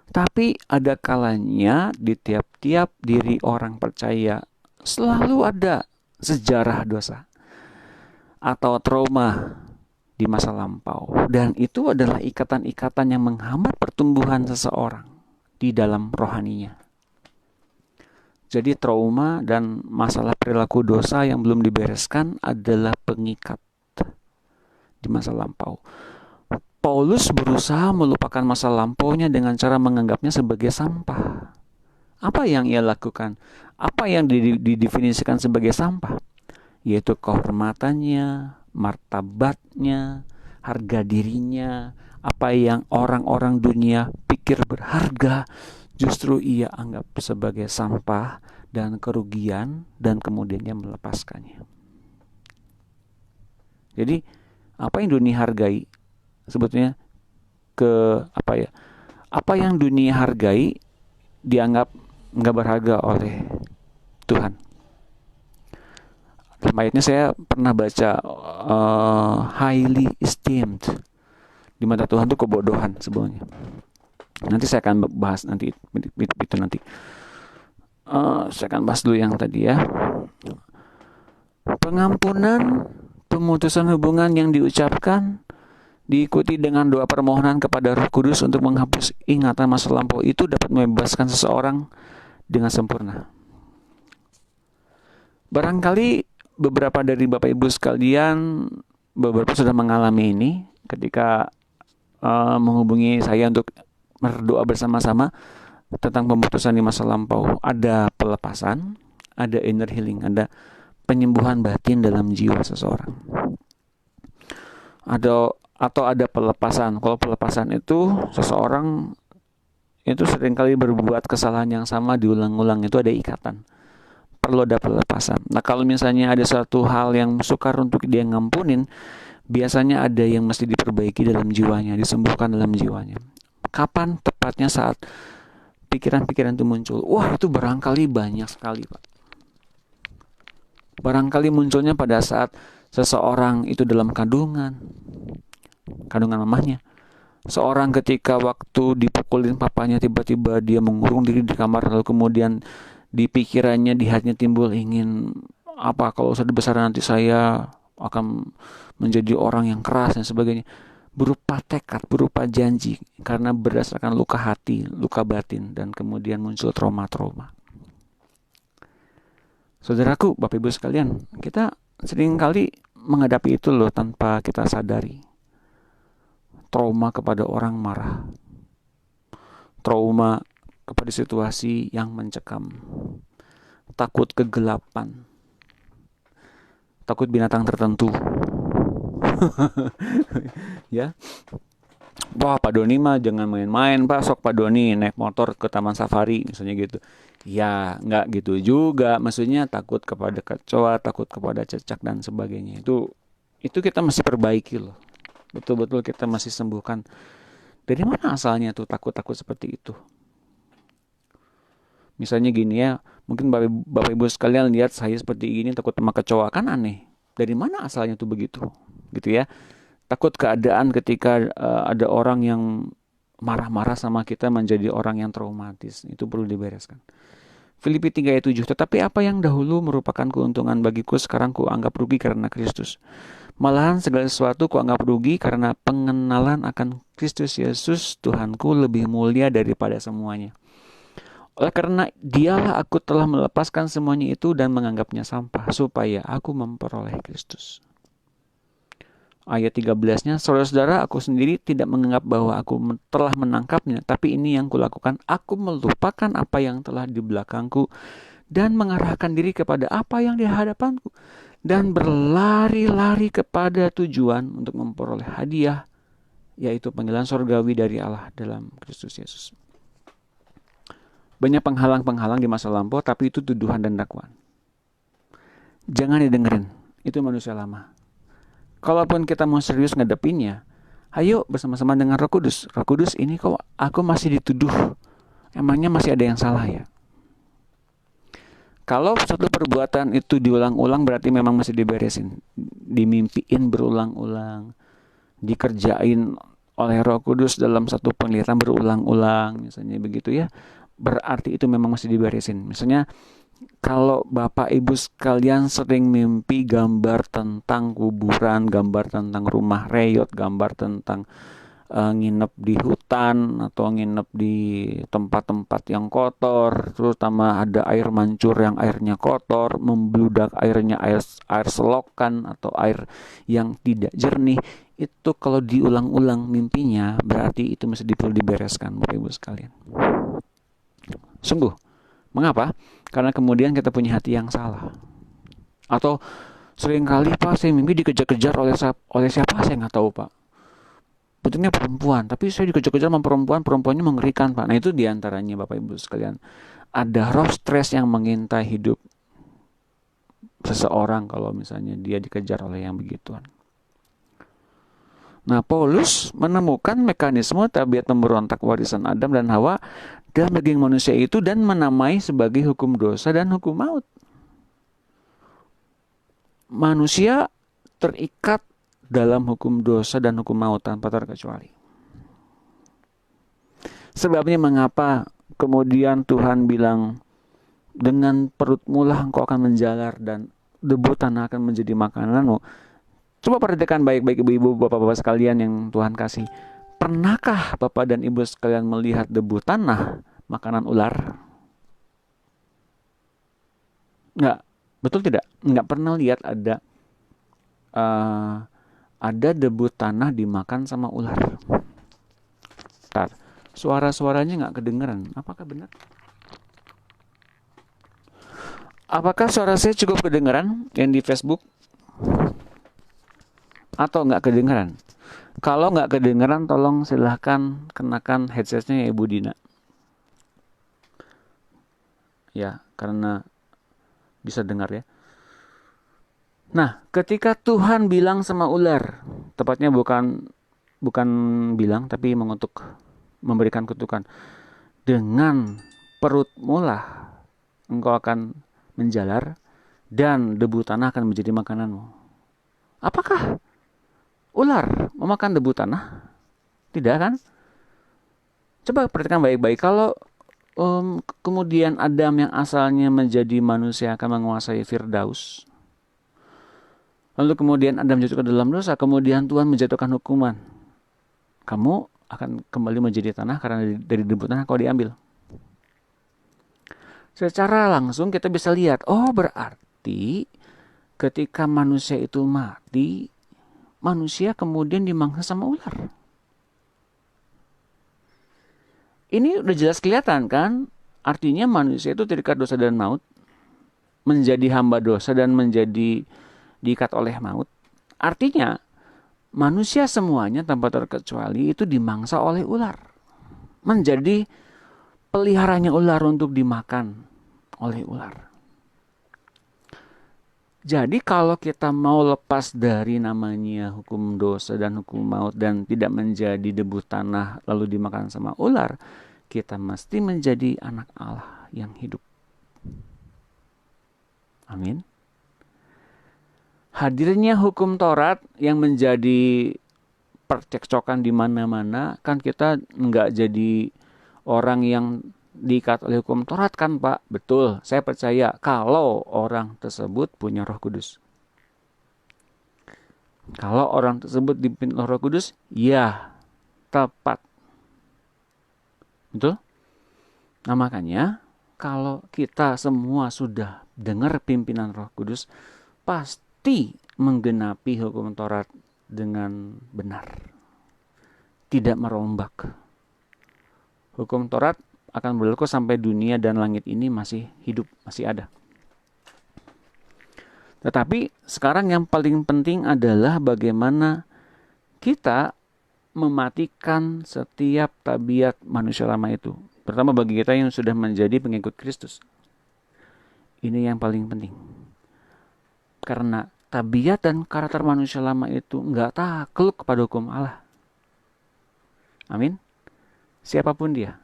Tapi ada kalanya di tiap-tiap diri orang percaya selalu ada sejarah dosa atau trauma di masa lampau, dan itu adalah ikatan-ikatan yang menghambat pertumbuhan seseorang di dalam rohaninya. Jadi trauma dan masalah perilaku dosa yang belum dibereskan adalah pengikat di masa lampau. Paulus berusaha melupakan masa lampaunya dengan cara menganggapnya sebagai sampah. Apa yang ia lakukan? Apa yang didefinisikan sebagai sampah? Yaitu kehormatannya, martabatnya, harga dirinya, apa yang orang-orang dunia pikir berharga, justru ia anggap sebagai sampah dan kerugian, dan kemudian dia melepaskannya. Jadi apa yang dunia hargai sebetulnya apa yang dunia hargai dianggap nggak berharga oleh Tuhan. Ayatnya saya pernah baca highly esteemed di mata Tuhan itu kebodohan sebenarnya. Nanti saya akan bahas nanti itu nanti. Saya akan bahas dulu yang tadi ya. Pengampunan, pemutusan hubungan yang diucapkan diikuti dengan doa permohonan kepada Roh Kudus untuk menghapus ingatan masa lampau itu dapat membebaskan seseorang dengan sempurna. Barangkali beberapa dari Bapak Ibu sekalian, beberapa sudah mengalami ini ketika menghubungi saya untuk berdoa bersama-sama tentang pemutusan di masa lampau. Ada pelepasan, ada inner healing, ada penyembuhan batin dalam jiwa seseorang. Atau ada pelepasan. Kalau pelepasan itu seseorang itu seringkali berbuat kesalahan yang sama diulang-ulang, itu ada ikatan. Perlu ada pelepasan. Nah, kalau misalnya ada satu hal yang sukar untuk dia ngampunin, biasanya ada yang mesti diperbaiki dalam jiwanya, disembuhkan dalam jiwanya. Kapan tepatnya saat pikiran-pikiran itu muncul? Wah, itu barangkali banyak sekali, Pak. Barangkali munculnya pada saat seseorang itu dalam kandungan mamahnya. Seorang ketika waktu dipukulin papanya, tiba-tiba dia mengurung diri di kamar, lalu kemudian di pikirannya, di hatinya timbul ingin kalau sudah besar nanti saya akan menjadi orang yang keras dan sebagainya. Berupa tekad, berupa janji, karena berdasarkan luka hati, luka batin, dan kemudian muncul trauma-trauma. Saudaraku, Bapak Ibu sekalian, kita seringkali menghadapi itu loh tanpa kita sadari. Trauma kepada orang marah, trauma kepada situasi yang mencekam, takut kegelapan, takut binatang tertentu. Ya, wah Pak Doni mah jangan main-main Pak, sok Pak Doni naik motor ke taman safari misalnya gitu. Ya nggak gitu juga, maksudnya takut kepada kecoa, takut kepada cecak dan sebagainya. Itu kita masih perbaiki loh, betul-betul kita masih sembuhkan. Dari mana asalnya tuh takut-takut seperti itu? Misalnya gini ya, mungkin Bapak Ibu sekalian lihat saya seperti ini takut sama kecoa, kan aneh. Dari mana asalnya tuh begitu? Gitu ya. Takut keadaan ketika ada orang yang marah-marah sama kita menjadi orang yang traumatis. Itu perlu dibereskan. Filipi 3 ayat 7. Tetapi apa yang dahulu merupakan keuntungan bagiku, sekarang ku anggap rugi karena Kristus. Malahan segala sesuatu ku anggap rugi karena pengenalan akan Kristus Yesus Tuhanku lebih mulia daripada semuanya. Oleh karena dialah aku telah melepaskan semuanya itu dan menganggapnya sampah, supaya aku memperoleh Kristus. Ayat 13-nya, saudara-saudara, aku sendiri tidak menganggap bahwa aku telah menangkapnya, tapi ini yang kulakukan, aku melupakan apa yang telah di belakangku dan mengarahkan diri kepada apa yang di hadapanku, dan berlari-lari kepada tujuan untuk memperoleh hadiah, yaitu panggilan surgawi dari Allah dalam Kristus Yesus. Banyak penghalang-penghalang di masa lampau, tapi itu tuduhan dan dakwaan. Jangan didengerin, itu manusia lama. Kalaupun kita mau serius ngadepinnya, ayo bersama-sama dengan Roh Kudus. Roh Kudus, ini kok aku masih dituduh, emangnya masih ada yang salah ya? Kalau satu perbuatan itu diulang-ulang, berarti memang masih diberesin, dimimpiin berulang-ulang, dikerjain oleh Roh Kudus dalam satu penglihatan berulang-ulang, misalnya begitu ya. Berarti itu memang masih diberesin. Misalnya kalau Bapak Ibu sekalian sering mimpi gambar tentang kuburan, gambar tentang rumah reyot, gambar tentang nginep di hutan atau nginep di tempat-tempat yang kotor, terutama ada air mancur yang airnya kotor, membludak airnya air selokan atau air yang tidak jernih, itu kalau diulang-ulang mimpinya, berarti itu mesti perlu dibereskan Bapak Ibu sekalian. Sungguh. Mengapa? Karena kemudian kita punya hati yang salah. Atau seringkali Pak, saya mimpi dikejar-kejar oleh siapa, saya nggak tahu Pak. Bentuknya perempuan, tapi saya dikejar-kejar sama perempuannya mengerikan Pak. Nah itu diantaranya Bapak Ibu sekalian. Ada roh stres yang mengintai hidup seseorang kalau misalnya dia dikejar oleh yang begituan. Nah, Paulus menemukan mekanisme tabiat pemberontak warisan Adam dan Hawa dalam daging manusia itu dan menamai sebagai hukum dosa dan hukum maut. Manusia terikat dalam hukum dosa dan hukum maut tanpa terkecuali. Sebabnya mengapa kemudian Tuhan bilang, dengan perutmu lah engkau akan menjalar dan debu tanah akan menjadi makananmu. Coba perhatikan baik-baik ibu-ibu, bapak-bapak sekalian yang Tuhan kasih. Pernahkah bapak dan ibu sekalian melihat debu tanah makanan ular? Enggak, betul tidak? Enggak pernah lihat ada debu tanah dimakan sama ular. Bentar, suara-suaranya enggak kedengeran. Apakah benar? Apakah suara saya cukup kedengeran yang di Facebook? Atau enggak kedengeran? Kalau enggak kedengeran, tolong silahkan kenakan headsetnya ya Ibu Dina. Ya, karena bisa dengar ya. Nah, ketika Tuhan bilang sama ular, tepatnya bukan bilang, tapi mengutuk, memberikan kutukan. Dengan perutmu lah engkau akan menjalar dan debu tanah akan menjadi makananmu. Apakah ular memakan debu tanah? Tidak kan? Coba perhatikan baik-baik. Kalau kemudian Adam yang asalnya menjadi manusia akan menguasai Firdaus, lalu kemudian Adam jatuh ke dalam dosa, kemudian Tuhan menjatuhkan hukuman. Kamu akan kembali menjadi tanah karena dari debu tanah kau diambil. Secara langsung kita bisa lihat, oh berarti ketika manusia itu mati, manusia kemudian dimangsa sama ular. Ini udah jelas kelihatan kan? Artinya manusia itu terikat dosa dan maut, menjadi hamba dosa dan menjadi diikat oleh maut. Artinya manusia semuanya tanpa terkecuali itu dimangsa oleh ular, menjadi peliharanya ular untuk dimakan oleh ular. Jadi kalau kita mau lepas dari namanya hukum dosa dan hukum maut dan tidak menjadi debu tanah lalu dimakan sama ular, kita mesti menjadi anak Allah yang hidup. Amin. Hadirnya hukum Taurat yang menjadi percekcokan di mana-mana, kan kita nggak jadi orang yang diikat oleh hukum Taurat kan Pak? Betul, saya percaya kalau orang tersebut punya Roh Kudus. Kalau orang tersebut dipimpin oleh Roh Kudus, ya tepat. Betul? Nah makanya kalau kita semua sudah dengar pimpinan Roh Kudus, pasti menggenapi hukum Taurat dengan benar. Tidak merombak. Hukum Taurat akan berlaku sampai dunia dan langit ini masih hidup, masih ada. Tetapi sekarang yang paling penting adalah bagaimana kita mematikan setiap tabiat manusia lama itu. Pertama bagi kita yang sudah menjadi pengikut Kristus. Ini yang paling penting. Karena tabiat dan karakter manusia lama itu nggak takluk kepada hukum Allah. Amin. Siapapun dia,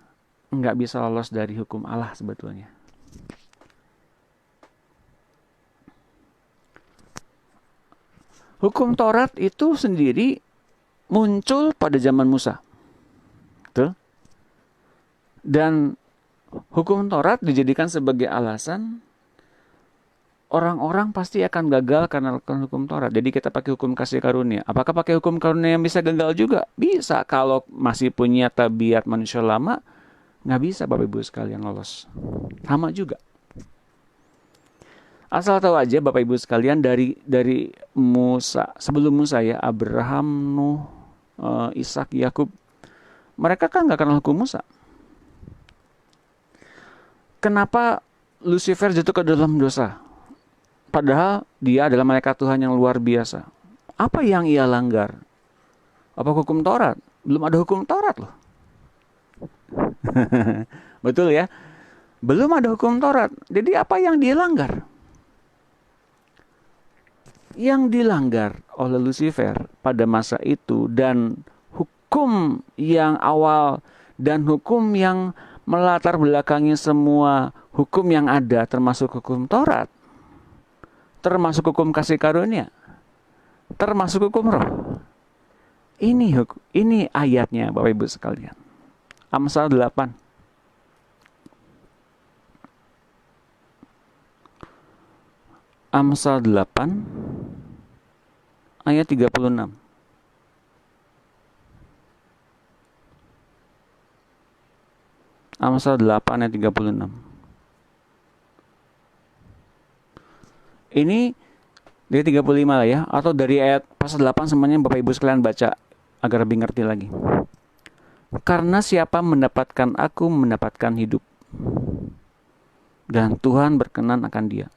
nggak bisa lolos dari hukum Allah sebetulnya. Hukum Taurat itu sendiri muncul pada zaman Musa. Betul? Dan hukum Taurat dijadikan sebagai alasan orang-orang pasti akan gagal karena hukum Taurat. Jadi kita pakai hukum kasih karunia. Apakah pakai hukum karunia yang bisa gagal juga? Bisa. Kalau masih punya tabiat manusia lama, nggak bisa Bapak Ibu sekalian lolos. Sama juga. Asal tahu aja Bapak Ibu sekalian dari Musa, sebelum Musa ya, Abraham, Nuh, Ishak, Yakub, mereka kan nggak kenal hukum Musa. Kenapa Lucifer jatuh ke dalam dosa? Padahal dia adalah malaikat Tuhan yang luar biasa. Apa yang ia langgar? Apa hukum Taurat? Belum ada hukum Taurat loh. Betul ya? Belum ada hukum Taurat. Jadi apa yang dia langgar? Yang dilanggar oleh Lucifer pada masa itu dan hukum yang awal dan hukum yang melatar belakangi semua hukum yang ada termasuk hukum Taurat, termasuk hukum kasih karunia, termasuk hukum roh. Ini ayatnya Bapak Ibu sekalian. Amsal 8. Amsal 8 ayat 36. Amsal 8 ayat 36. Ini dari 35 lah ya, atau dari ayat pasal 8 semuanya Bapak Ibu sekalian baca agar lebih ngerti lagi. Karena siapa mendapatkan aku mendapatkan hidup, dan Tuhan berkenan akan dia.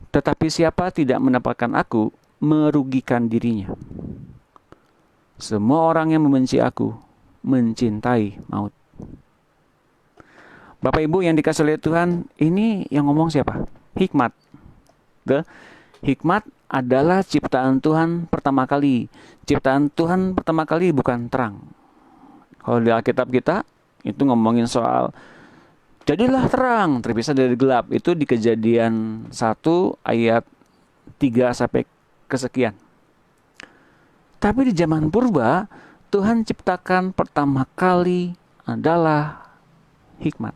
Tetapi siapa tidak mendapatkan aku merugikan dirinya. Semua orang yang membenci aku mencintai maut. Bapak Ibu yang dikasih oleh Tuhan, ini yang ngomong siapa? Hikmat. Hikmat adalah ciptaan Tuhan pertama kali. Ciptaan Tuhan pertama kali bukan terang. Kalau di Alkitab kita itu ngomongin soal jadilah terang, terpisah dari gelap. Itu di Kejadian 1 ayat 3 sampai kesekian. Tapi di zaman purba, Tuhan ciptakan pertama kali adalah hikmat.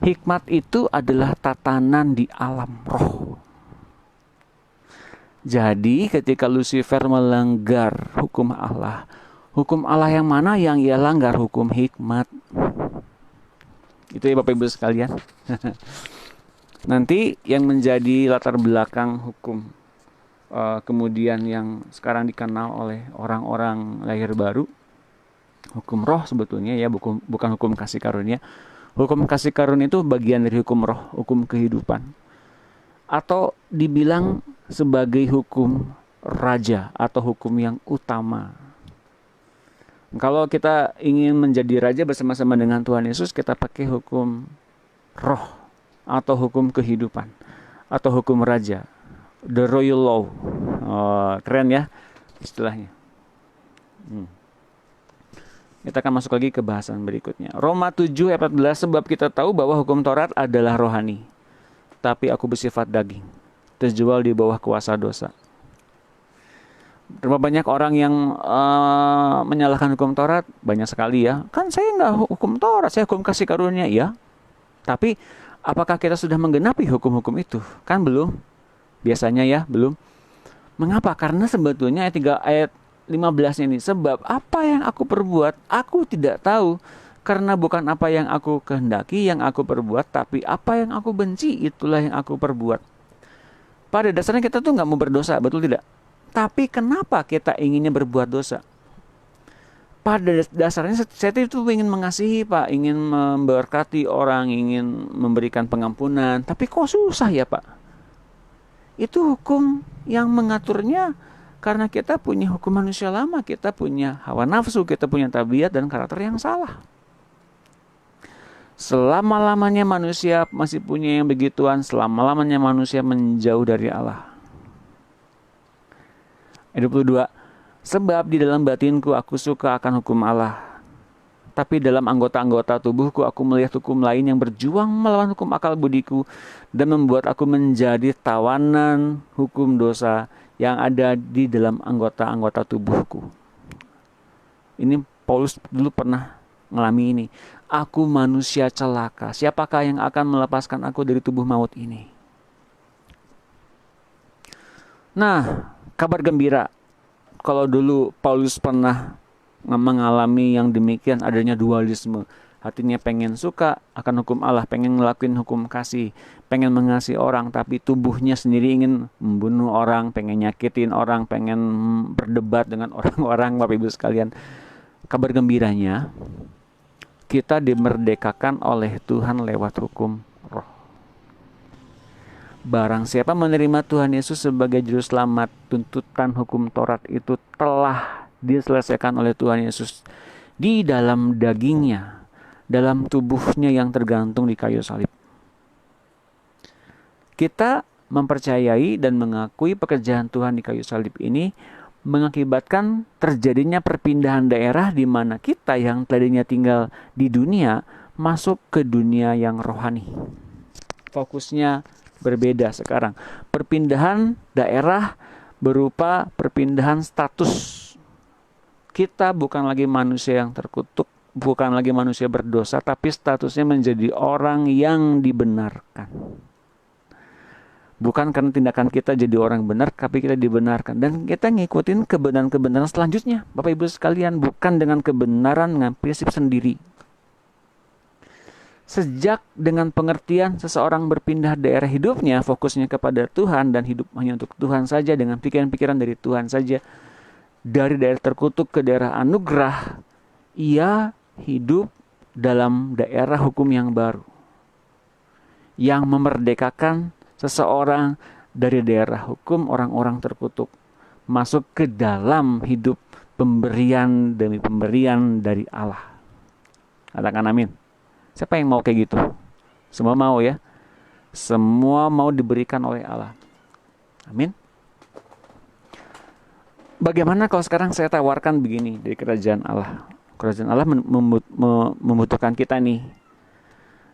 Hikmat itu adalah tatanan di alam roh. Jadi ketika Lucifer melanggar hukum Allah yang mana yang ia langgar? Hukum hikmat. Itu ya Bapak Ibu sekalian. Nanti yang menjadi latar belakang hukum kemudian yang sekarang dikenal oleh orang-orang lahir baru, hukum roh sebetulnya ya, bukan hukum kasih karunia. Hukum kasih karunia itu bagian dari hukum roh, hukum kehidupan. Atau dibilang sebagai hukum raja atau hukum yang utama. Kalau kita ingin menjadi raja bersama-sama dengan Tuhan Yesus, kita pakai hukum roh atau hukum kehidupan atau hukum raja, the royal law. Oh, keren ya istilahnya. Kita akan masuk lagi ke bahasan berikutnya. Roma 7 ayat 14, sebab kita tahu bahwa hukum Taurat adalah rohani, tapi aku bersifat daging, terjual di bawah kuasa dosa. Berapa banyak orang yang menyalahkan hukum Taurat? Banyak sekali ya. Kan saya nggak hukum Taurat, saya hukum kasih karunia. Ya, tapi apakah kita sudah menggenapi hukum-hukum itu? Kan belum. Biasanya ya, belum. Mengapa? Karena sebetulnya ayat 15 ini, sebab apa yang aku perbuat, aku tidak tahu. Karena bukan apa yang aku kehendaki yang aku perbuat, tapi apa yang aku benci, itulah yang aku perbuat. Pada dasarnya kita tuh nggak mau berdosa, betul tidak? Tapi kenapa kita inginnya berbuat dosa? Pada dasarnya saya itu ingin mengasihi, Pak, ingin memberkati orang, ingin memberikan pengampunan. Tapi kok susah ya, Pak? Itu hukum yang mengaturnya karena kita punya hukum manusia lama, kita punya hawa nafsu, kita punya tabiat dan karakter yang salah. Selama-lamanya manusia masih punya yang begituan, selama-lamanya manusia menjauh dari Allah. Ayat 22, sebab di dalam batinku aku suka akan hukum Allah, tapi dalam anggota-anggota tubuhku aku melihat hukum lain yang berjuang melawan hukum akal budiku dan membuat aku menjadi tawanan hukum dosa yang ada di dalam anggota-anggota tubuhku. Ini Paulus dulu pernah mengalami ini. Aku manusia celaka, siapakah yang akan melepaskan aku dari tubuh maut ini? Nah, kabar gembira, kalau dulu Paulus pernah mengalami yang demikian, adanya dualisme. Hatinya pengen suka akan hukum Allah, pengen ngelakuin hukum kasih, pengen mengasihi orang, tapi tubuhnya sendiri ingin membunuh orang, pengen nyakitin orang, pengen berdebat dengan orang-orang. Bapak Ibu sekalian, kabar gembiranya, kita dimerdekakan oleh Tuhan lewat hukum roh. Barang siapa menerima Tuhan Yesus sebagai juru selamat, tuntutan hukum Taurat itu telah diselesaikan oleh Tuhan Yesus di dalam dagingnya, dalam tubuhnya yang tergantung di kayu salib. Kita mempercayai dan mengakui pekerjaan Tuhan di kayu salib ini mengakibatkan terjadinya perpindahan daerah di mana kita yang tadinya tinggal di dunia masuk ke dunia yang rohani. Fokusnya berbeda sekarang. Perpindahan daerah berupa perpindahan status. Kita bukan lagi manusia yang terkutuk, bukan lagi manusia berdosa, tapi statusnya menjadi orang yang dibenarkan. Bukan karena tindakan kita jadi orang benar, tapi kita dibenarkan. Dan kita ngikutin kebenaran-kebenaran selanjutnya. Bapak Ibu sekalian, bukan dengan kebenaran, dengan prinsip sendiri. Sejak dengan pengertian seseorang berpindah daerah hidupnya, fokusnya kepada Tuhan dan hidup hanya untuk Tuhan saja, dengan pikiran-pikiran dari Tuhan saja, dari daerah terkutuk ke daerah anugerah, ia hidup dalam daerah hukum yang baru, yang memerdekakan seseorang dari daerah hukum orang-orang terkutuk masuk ke dalam hidup pemberian demi pemberian dari Allah. Katakan amin. Siapa yang mau kayak gitu? Semua mau ya. Semua mau diberikan oleh Allah. Amin. Bagaimana kalau sekarang saya tawarkan begini dari kerajaan Allah? Kerajaan Allah membutuhkan kita nih.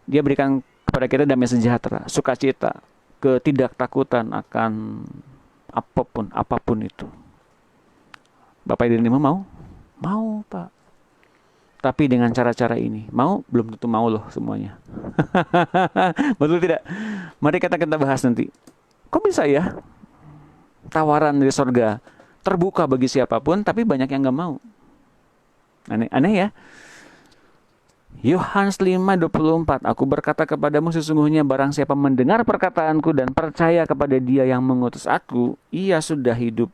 Dia berikan kepada kita damai sejahtera, sukacita, ketidaktakutan akan apapun itu. Bapak Ibu mau? Mau, Pak. Tapi dengan cara-cara ini. Mau? Belum tentu mau loh semuanya. Betul tidak? Mari kita bahas nanti. Kok bisa ya? Tawaran dari sorga terbuka bagi siapapun, tapi banyak yang gak mau. Aneh ya? Yohanes 5:24, aku berkata kepadamu sesungguhnya barang siapa mendengar perkataanku dan percaya kepada dia yang mengutus aku, ia sudah hidup.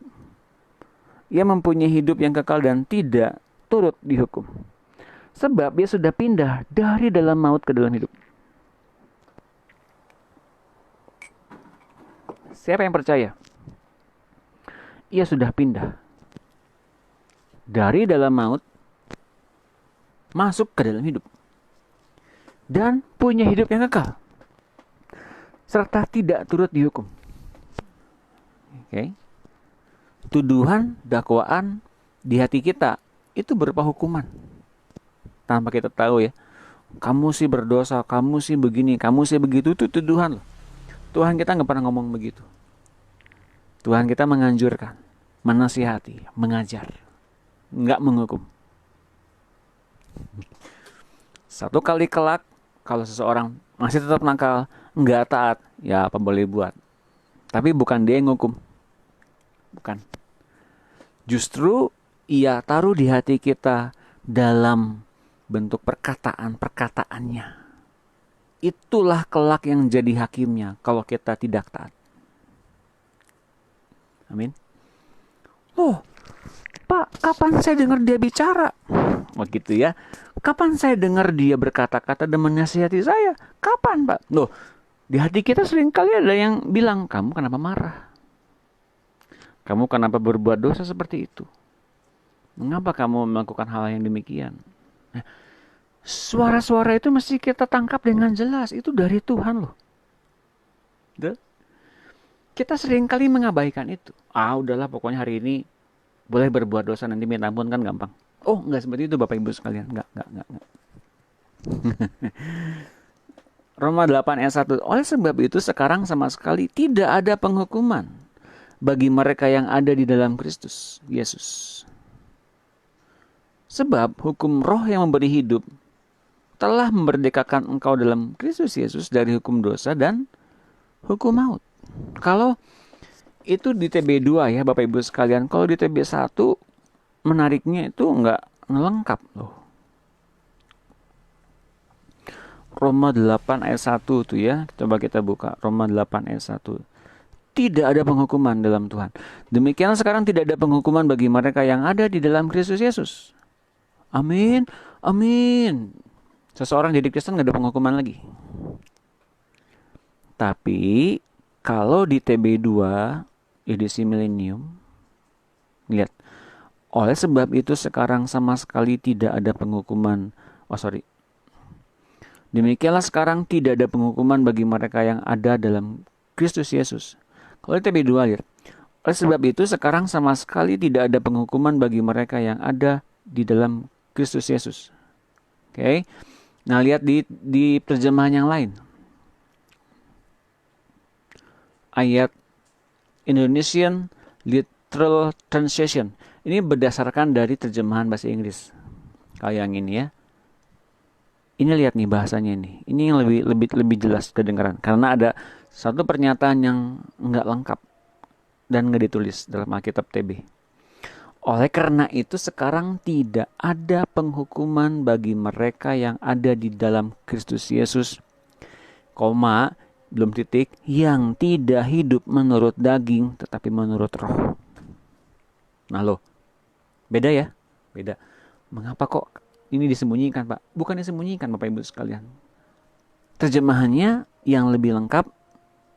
Ia mempunyai hidup yang kekal dan tidak turut dihukum. Sebab dia sudah pindah dari dalam maut ke dalam hidup. Siapa yang percaya? Ia sudah pindah dari dalam maut masuk ke dalam hidup. Dan punya hidup yang kekal. Serta tidak turut dihukum. Oke. Tuduhan, dakwaan di hati kita itu berupa hukuman. Tanpa kita tahu ya. Kamu sih berdosa, kamu sih begini, kamu sih begitu, itu tuduhan loh. Tuhan kita gak pernah ngomong begitu. Tuhan kita menganjurkan. menasihati, mengajar, nggak menghukum. Satu kali kelak, kalau seseorang masih tetap nakal, nggak taat, ya apa boleh buat. Tapi bukan dia yang hukum. Bukan. Justru ia taruh di hati kita dalam bentuk perkataan-perkataannya. Itulah kelak yang jadi hakimnya kalau kita tidak taat. Amin. Loh, Pak, kapan saya dengar dia bicara? Begitu ya. Kapan saya dengar dia berkata-kata dan menasihati saya? Kapan, Pak? Loh, di hati kita seringkali ada yang bilang, kamu kenapa marah? Kamu kenapa berbuat dosa seperti itu? Mengapa kamu melakukan hal yang demikian? Nah, suara-suara itu mesti kita tangkap dengan jelas. Itu dari Tuhan loh. Kita seringkali mengabaikan itu. Udahlah pokoknya hari ini boleh berbuat dosa, nanti minta ampun kan gampang. Oh, enggak seperti itu Bapak Ibu sekalian. Enggak. Roma 8 ayat 1. Oleh sebab itu sekarang sama sekali tidak ada penghukuman bagi mereka yang ada di dalam Kristus Yesus. Sebab hukum roh yang memberi hidup telah memerdekakan engkau dalam Kristus Yesus dari hukum dosa dan hukum maut. Kalau itu di TB2 ya Bapak Ibu sekalian. Kalau di TB1 menariknya itu enggak lengkap loh. Roma 8 ayat 1 tuh ya. Coba kita buka Roma 8 ayat 1. Tidak ada penghukuman dalam Tuhan. Demikian sekarang tidak ada penghukuman bagi mereka yang ada di dalam Kristus Yesus. Amin. Amin. Seseorang jadi Kristen gak ada penghukuman lagi. Tapi kalau di TB2 edisi milenium, lihat. Oleh sebab itu sekarang sama sekali tidak ada penghukuman. Demikianlah sekarang tidak ada penghukuman bagi mereka yang ada dalam Kristus Yesus. Kalau di TB2 lihat. Oleh sebab itu sekarang sama sekali tidak ada penghukuman bagi mereka yang ada di dalam Kristus Yesus. Oke. Nah, lihat di terjemahan yang lain. Ayat Indonesian Literal Translation. Ini berdasarkan dari terjemahan bahasa Inggris. Kayak yang ini ya. Ini lihat nih bahasanya ini. Ini yang lebih jelas kedengaran. Karena ada satu pernyataan yang nggak lengkap dan nggak ditulis dalam Alkitab TB. Oleh karena itu sekarang tidak ada penghukuman bagi mereka yang ada di dalam Kristus Yesus, belum titik, yang tidak hidup menurut daging tetapi menurut roh. Nah loh, beda ya? Beda. Mengapa kok ini disembunyikan Pak? Bukan disembunyikan Bapak Ibu sekalian. Terjemahannya yang lebih lengkap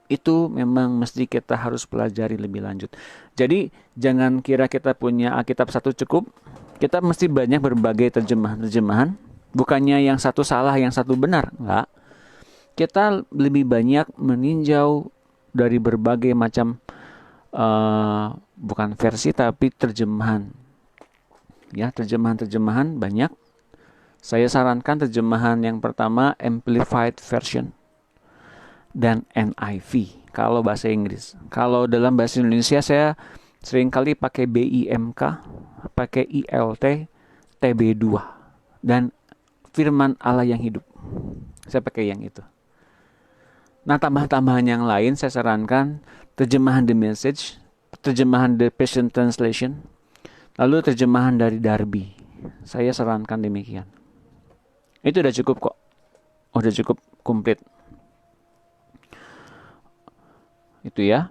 itu memang mesti kita harus pelajari lebih lanjut. Jadi jangan kira kita punya Alkitab satu cukup. Kita mesti banyak berbagai terjemahan. Bukannya yang satu salah, yang satu benar. Enggak. Kita lebih banyak meninjau dari berbagai macam bukan versi tapi terjemahan. Ya, terjemahan banyak. Saya sarankan terjemahan yang pertama Amplified Version dan NIV kalau bahasa Inggris. Kalau dalam bahasa Indonesia saya seringkali pakai BIMK, pakai ILT, TB2 dan Firman Allah yang hidup. Saya pakai yang itu. Nah, tambahan-tambahan yang lain saya sarankan terjemahan The Message, terjemahan The Passion Translation, lalu terjemahan dari Darby. Saya sarankan demikian. Itu udah cukup kok. Udah cukup komplit. Itu ya.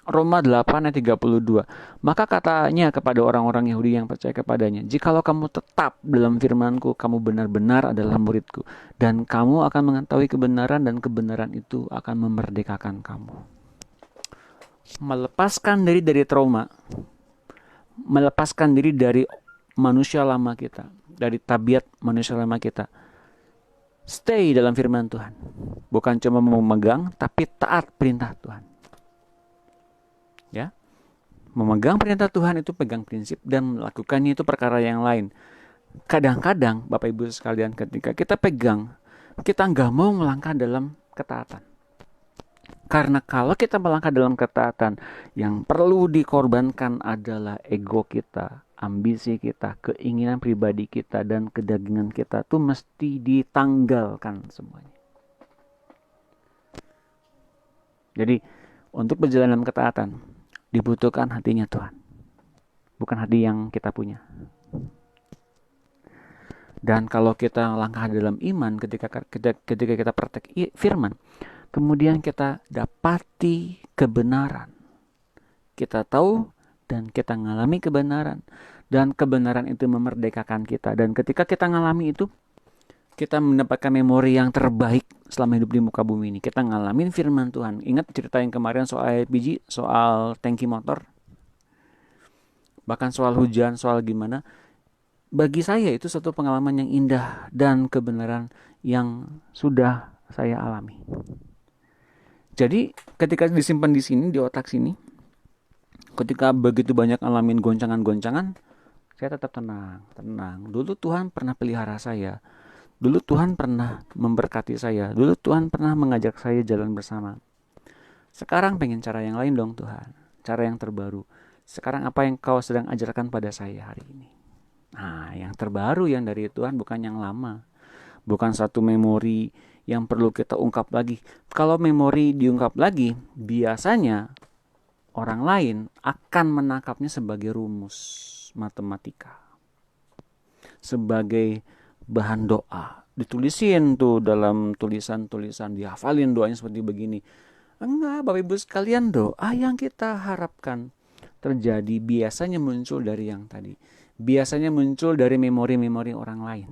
Roma 8 ayat 32. Maka katanya kepada orang-orang Yahudi yang percaya kepadanya, jikalau kamu tetap dalam firman-Ku, kamu benar-benar adalah murid-Ku, dan kamu akan mengetahui kebenaran, dan kebenaran itu akan memerdekakan kamu. Melepaskan diri dari trauma, melepaskan diri dari manusia lama kita, dari tabiat manusia lama kita. Stay dalam firman Tuhan. Bukan cuma memegang, tapi taat perintah Tuhan. Ya, memegang perintah Tuhan itu pegang prinsip dan melakukannya itu perkara yang lain. Kadang-kadang Bapak Ibu sekalian ketika kita pegang, kita nggak mau melangkah dalam ketaatan. Karena kalau kita melangkah dalam ketaatan, yang perlu dikorbankan adalah ego kita, ambisi kita, keinginan pribadi kita, dan kedagingan kita tuh mesti ditanggalkan semuanya. Jadi untuk berjalan dalam ketaatan dibutuhkan hatinya Tuhan, bukan hati yang kita punya. Dan kalau kita langkah dalam iman, ketika kita praktek firman, kemudian kita dapati kebenaran, kita tahu dan kita mengalami kebenaran, dan kebenaran itu memerdekakan kita. Dan ketika kita mengalami itu, kita mendapatkan memori yang terbaik selama hidup di muka bumi ini. Kita ngalamin firman Tuhan. Ingat cerita yang kemarin soal LPG, soal tangki motor, bahkan soal hujan, soal gimana. Bagi saya itu satu pengalaman yang indah dan kebenaran yang sudah saya alami. Jadi ketika disimpan di sini, di otak sini, ketika begitu banyak ngalamin goncangan-goncangan, saya tetap tenang. Dulu Tuhan pernah pelihara saya. Dulu Tuhan pernah memberkati saya. Dulu Tuhan pernah mengajak saya jalan bersama. Sekarang pengen cara yang lain dong Tuhan. Cara yang terbaru. Sekarang apa yang Kau sedang ajarkan pada saya hari ini? Nah, yang terbaru yang dari Tuhan bukan yang lama. Bukan satu memori yang perlu kita ungkap lagi. Kalau memori diungkap lagi, biasanya orang lain akan menangkapnya sebagai rumus matematika. Sebagai bahan doa. Ditulisin tuh dalam tulisan-tulisan, dihafalin doanya seperti begini. Enggak, Bapak Ibu sekalian, doa yang kita harapkan terjadi biasanya muncul dari yang tadi. Biasanya muncul dari memori-memori orang lain.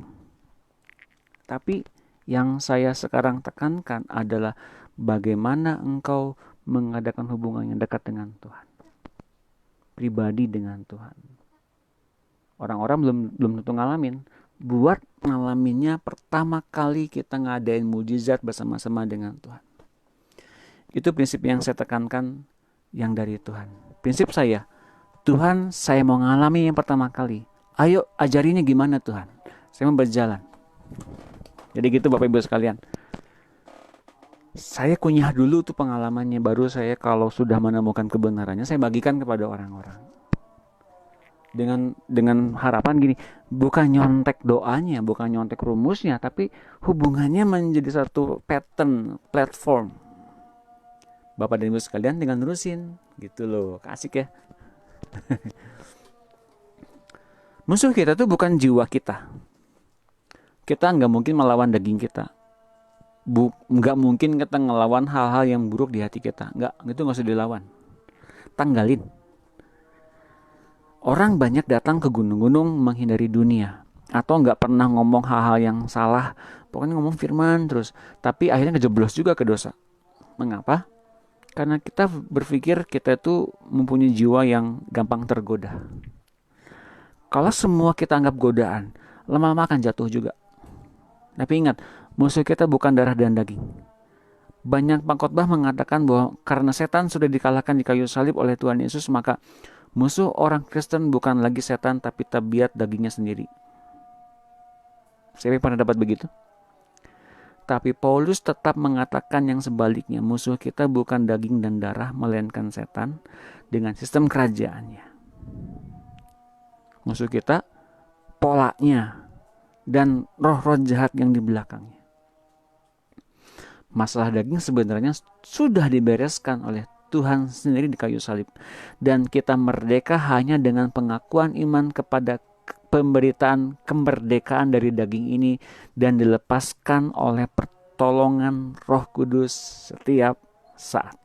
Tapi yang saya sekarang tekankan adalah bagaimana engkau mengadakan hubungan yang dekat dengan Tuhan. Pribadi dengan Tuhan. Orang-orang belum tentu ngalamin. Buat ngalaminnya pertama kali kita ngadain mujizat bersama-sama dengan Tuhan. Itu prinsip yang saya tekankan yang dari Tuhan. Prinsip saya, Tuhan, saya mau ngalami yang pertama kali. Ayo ajarinya gimana Tuhan? Saya mau berjalan. Jadi gitu Bapak Ibu sekalian. Saya kunyah dulu tuh pengalamannya. Baru saya kalau sudah menemukan kebenarannya, saya bagikan kepada orang-orang. Dengan harapan gini, bukan nyontek doanya, bukan nyontek rumusnya, tapi hubungannya menjadi satu pattern, platform. Bapak dan Ibu sekalian dengan nerusin. Gitu loh, asik ya. Musuh kita tuh bukan jiwa kita. Kita nggak mungkin melawan daging kita. Nggak mungkin kita ngelawan hal-hal yang buruk di hati kita. Itu nggak usah dilawan. Tanggalin. Orang banyak datang ke gunung-gunung menghindari dunia. Atau nggak pernah ngomong hal-hal yang salah. Pokoknya ngomong firman terus. Tapi akhirnya kejeblos juga ke dosa. Mengapa? Karena kita berpikir kita itu mempunyai jiwa yang gampang tergoda. Kalau semua kita anggap godaan, lama-lama akan jatuh juga. Tapi ingat, musuh kita bukan darah dan daging. Banyak pengkhotbah mengatakan bahwa karena setan sudah dikalahkan di kayu salib oleh Tuhan Yesus, maka musuh orang Kristen bukan lagi setan tapi tabiat dagingnya sendiri. Siapa yang pernah dapat begitu? Tapi Paulus tetap mengatakan yang sebaliknya, musuh kita bukan daging dan darah, melainkan setan dengan sistem kerajaannya. Musuh kita, polanya, dan roh-roh jahat yang di belakangnya. Masalah daging sebenarnya sudah dibereskan oleh Tuhan sendiri di kayu salib. Dan kita merdeka hanya dengan pengakuan iman kepada pemberitaan kemerdekaan dari daging ini dan dilepaskan oleh pertolongan Roh Kudus setiap saat.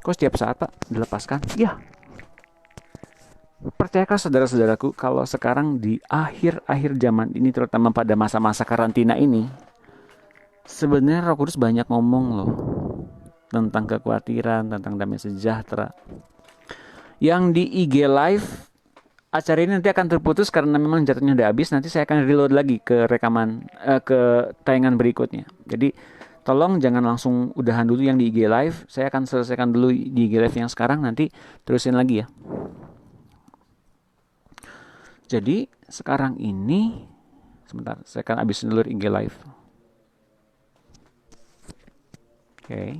Kok setiap saat Pak dilepaskan? Ya. Percayakah saudara-saudaraku kalau sekarang di akhir-akhir zaman ini, terutama pada masa-masa karantina ini, sebenarnya Roh Kudus banyak ngomong loh tentang kekhawatiran, tentang damai sejahtera. Yang di IG Live, acara ini nanti akan terputus karena memang jatuhnya udah habis. Nanti saya akan reload lagi ke rekaman, ke tayangan berikutnya. Jadi tolong jangan langsung udahan dulu yang di IG Live. Saya akan selesaikan dulu di IG Live yang sekarang, nanti terusin lagi ya. Jadi sekarang ini, sebentar, saya akan habisin dulu IG Live. Oke.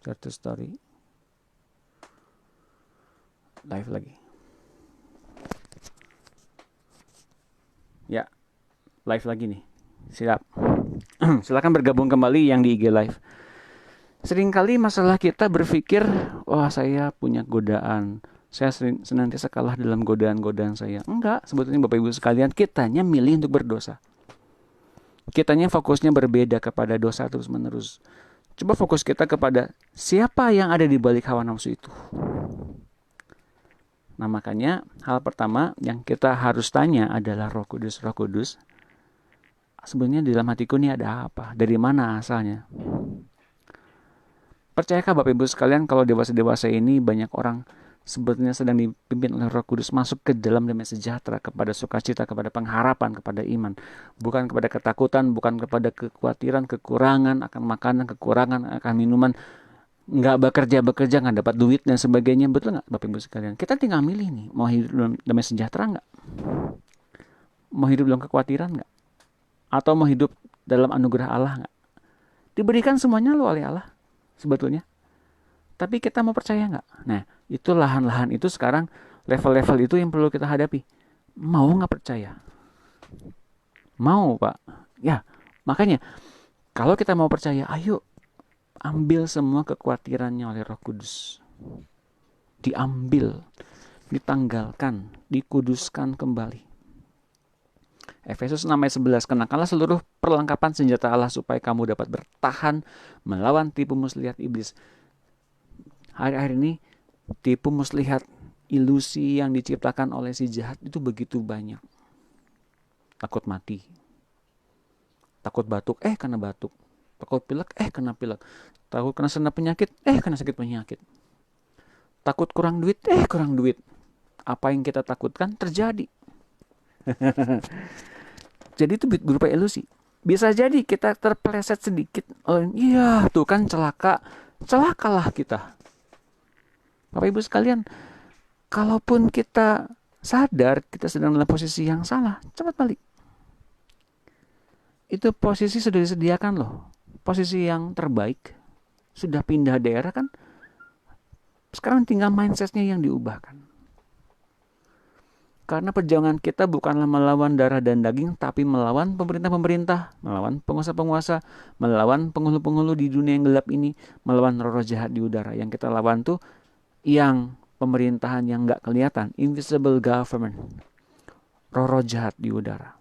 Share to story. Live lagi. Ya, live lagi nih. Siap. Silakan bergabung kembali yang di IG Live. Seringkali masalah kita berpikir, wah saya punya godaan. Saya senantiasa kalah dalam godaan-godaan saya. Enggak, sebetulnya Bapak Ibu sekalian, kitanya milih untuk berdosa. Kitanya fokusnya berbeda kepada dosa terus-menerus. Coba fokus kita kepada siapa yang ada di balik hawa nafsu itu. Nah makanya hal pertama yang kita harus tanya adalah Roh Kudus. Roh Kudus, sebenarnya di dalam hatiku ini ada apa? Dari mana asalnya? Percayakah Bapak Ibu sekalian kalau dewasa-dewasa ini banyak orang sebetulnya sedang dipimpin oleh Roh Kudus masuk ke dalam damai sejahtera, kepada sukacita, kepada pengharapan, kepada iman. Bukan kepada ketakutan, bukan kepada kekhawatiran, kekurangan akan makanan, kekurangan akan minuman, nggak bekerja, nggak dapat duit dan sebagainya. Betul nggak Bapak Ibu sekalian? Kita tinggal milih nih, mau hidup dalam damai sejahtera nggak? Mau hidup dalam kekhawatiran nggak? Atau mau hidup dalam anugerah Allah nggak? Diberikan semuanya loh oleh Allah sebetulnya. Tapi kita mau percaya nggak? Nah, itu lahan-lahan itu sekarang, level-level itu yang perlu kita hadapi. Mau nggak percaya? Mau, Pak. Ya, makanya kalau kita mau percaya, ayo ambil semua kekhawatirannya oleh Roh Kudus. Diambil, ditanggalkan, dikuduskan kembali. Efesus 6 ayat 11, kenakanlah seluruh perlengkapan senjata Allah supaya kamu dapat bertahan melawan tipu muslihat iblis. Hari-hari ini tipu muslihat, ilusi yang diciptakan oleh si jahat itu begitu banyak. Takut mati, takut batuk, kena batuk, takut pilek, kena pilek, takut kena penyakit, kena sakit penyakit, takut kurang duit, kurang duit. Apa yang kita takutkan terjadi. Jadi itu berupa ilusi. Bisa jadi kita terpeleset sedikit. Oh iya, tuh kan celakalah kita. Bapak Ibu sekalian, kalaupun kita sadar kita sedang dalam posisi yang salah, cepat balik. Itu posisi sudah disediakan loh. Posisi yang terbaik. Sudah pindah daerah kan. Sekarang tinggal mindsetnya yang diubahkan. Karena perjuangan kita bukanlah melawan darah dan daging, tapi melawan pemerintah-pemerintah, melawan penguasa-penguasa, melawan penghulu-penghulu di dunia yang gelap ini, melawan roh-roh jahat di udara. Yang kita lawan tuh yang pemerintahan yang gak kelihatan, invisible government, roh-roh jahat di udara.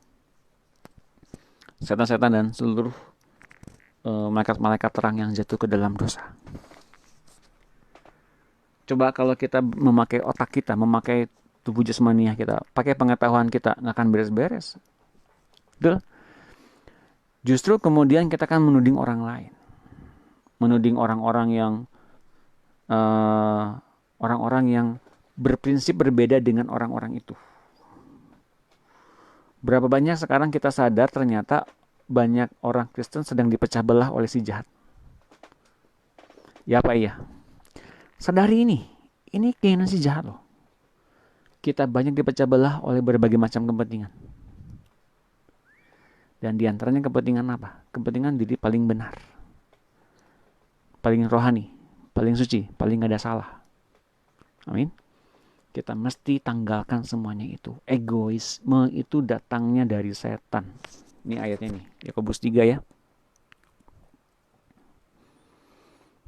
Setan-setan dan seluruh malaikat-malaikat terang yang jatuh ke dalam dosa. Coba kalau kita memakai otak kita, memakai tubuh jasmania kita, pakai pengetahuan kita, nggak akan beres-beres. Betul? Justru kemudian kita akan menuding orang lain, menuding orang-orang yang berprinsip berbeda dengan orang-orang itu. Berapa banyak sekarang kita sadar ternyata banyak orang Kristen sedang dipecah belah oleh si jahat. Ya Pak, iya. Sadari ini keinginan si jahat loh. Kita banyak dipecah belah oleh berbagai macam kepentingan. Dan diantaranya kepentingan apa? Kepentingan diri paling benar, paling rohani, paling suci, paling gak ada salah. Amin. Kita mesti tanggalkan semuanya itu. Egoisme itu datangnya dari setan. Ini ayatnya nih, Yakobus 3 ya.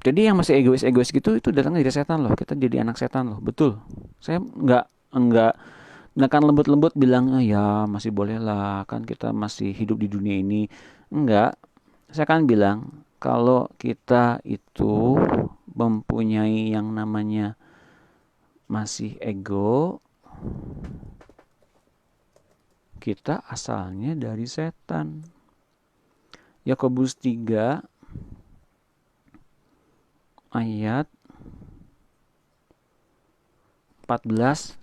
Jadi yang masih egois gitu itu datangnya dari setan loh. Kita jadi anak setan loh. Betul. Saya enggak akan lembut-lembut bilang ya masih boleh lah, kan kita masih hidup di dunia ini. Enggak. Saya akan bilang kalau kita itu mempunyai yang namanya masih ego, kita asalnya dari setan. Yakobus 3 ayat 14-15.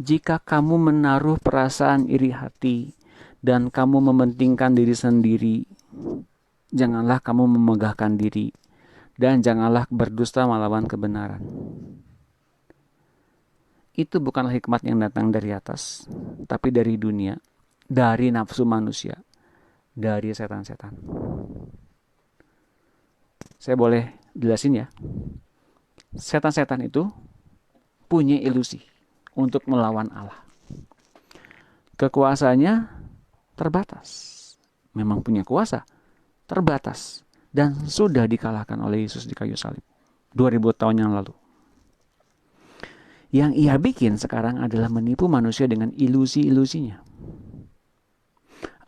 Jika kamu menaruh perasaan iri hati dan kamu mementingkan diri sendiri, janganlah kamu memegahkan diri dan janganlah berdusta melawan kebenaran. Itu bukanlah hikmat yang datang dari atas, tapi dari dunia, dari nafsu manusia, dari setan-setan. Saya boleh jelasin ya. Setan-setan itu punya ilusi untuk melawan Allah. Kekuasaannya terbatas. Memang punya kuasa, terbatas. Dan sudah dikalahkan oleh Yesus di kayu salib. 2000 tahun yang lalu. Yang ia bikin sekarang adalah menipu manusia dengan ilusi-ilusinya.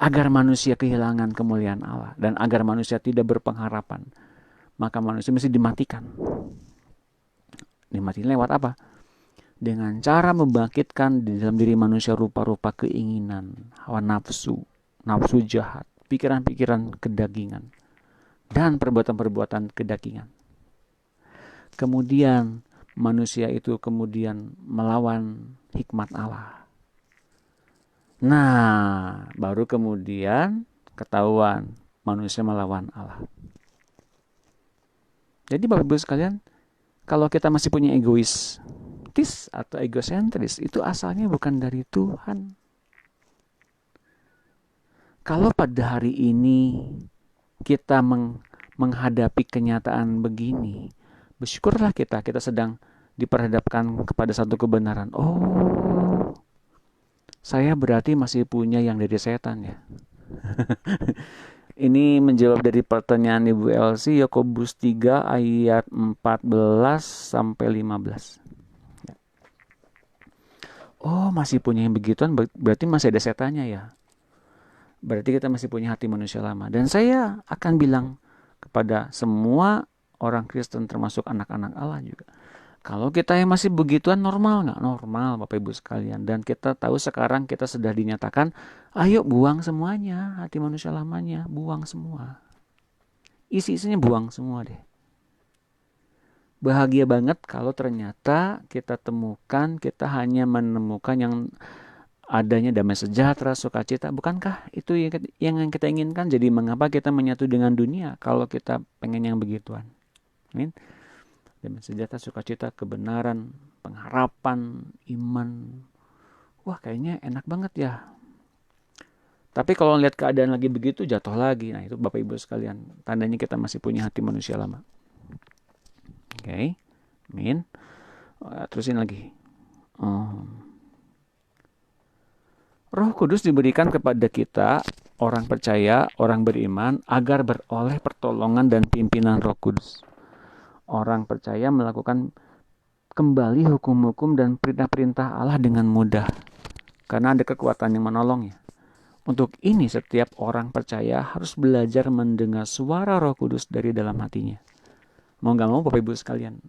Agar manusia kehilangan kemuliaan Allah. Dan agar manusia tidak berpengharapan. Maka manusia mesti dimatikan. Dimatikan lewat apa? Dengan cara membangkitkan di dalam diri manusia rupa-rupa keinginan, hawa nafsu, nafsu jahat, pikiran-pikiran kedagingan, dan perbuatan-perbuatan kedagingan. Kemudian manusia itu kemudian melawan hikmat Allah. Nah, baru kemudian ketahuan manusia melawan Allah. Jadi Bapak Ibu sekalian, kalau kita masih punya egoistis atau egosentris, itu asalnya bukan dari Tuhan. Kalau pada hari ini kita menghadapi kenyataan begini, bersyukurlah kita sedang diperhadapkan kepada satu kebenaran. Oh, saya berarti masih punya yang dari setan ya. Ini menjawab dari pertanyaan Ibu Elsie, Yakobus 3 ayat 14 sampai 15. Oh, masih punya yang begituan, berarti masih ada setannya ya. Berarti kita masih punya hati manusia lama. Dan saya akan bilang kepada semua orang Kristen termasuk anak-anak Allah juga. Kalau kita yang masih begituan normal nggak? Normal Bapak Ibu sekalian. Dan kita tahu sekarang kita sudah dinyatakan, ayo buang semuanya, hati manusia lamanya, buang semua. Isi-isinya buang semua deh. Bahagia banget kalau ternyata kita temukan, kita hanya menemukan yang adanya damai sejahtera, sukacita. Bukankah itu yang kita inginkan? Jadi mengapa kita menyatu dengan dunia kalau kita pengen yang begituan? Amin. Damai sejahtera, sukacita, kebenaran, pengharapan, iman. Wah, kayaknya enak banget ya. Tapi kalau lihat keadaan lagi begitu, jatuh lagi. Nah, itu Bapak Ibu sekalian, tandanya kita masih punya hati manusia lama. Oke. Amin. Terusin lagi. Roh Kudus diberikan kepada kita, orang percaya, orang beriman, agar beroleh pertolongan dan pimpinan Roh Kudus. Orang percaya melakukan kembali hukum-hukum dan perintah-perintah Allah dengan mudah. Karena ada kekuatan yang menolongnya. Untuk ini setiap orang percaya harus belajar mendengar suara Roh Kudus dari dalam hatinya. Mau gak mau Bapak Ibu sekalian,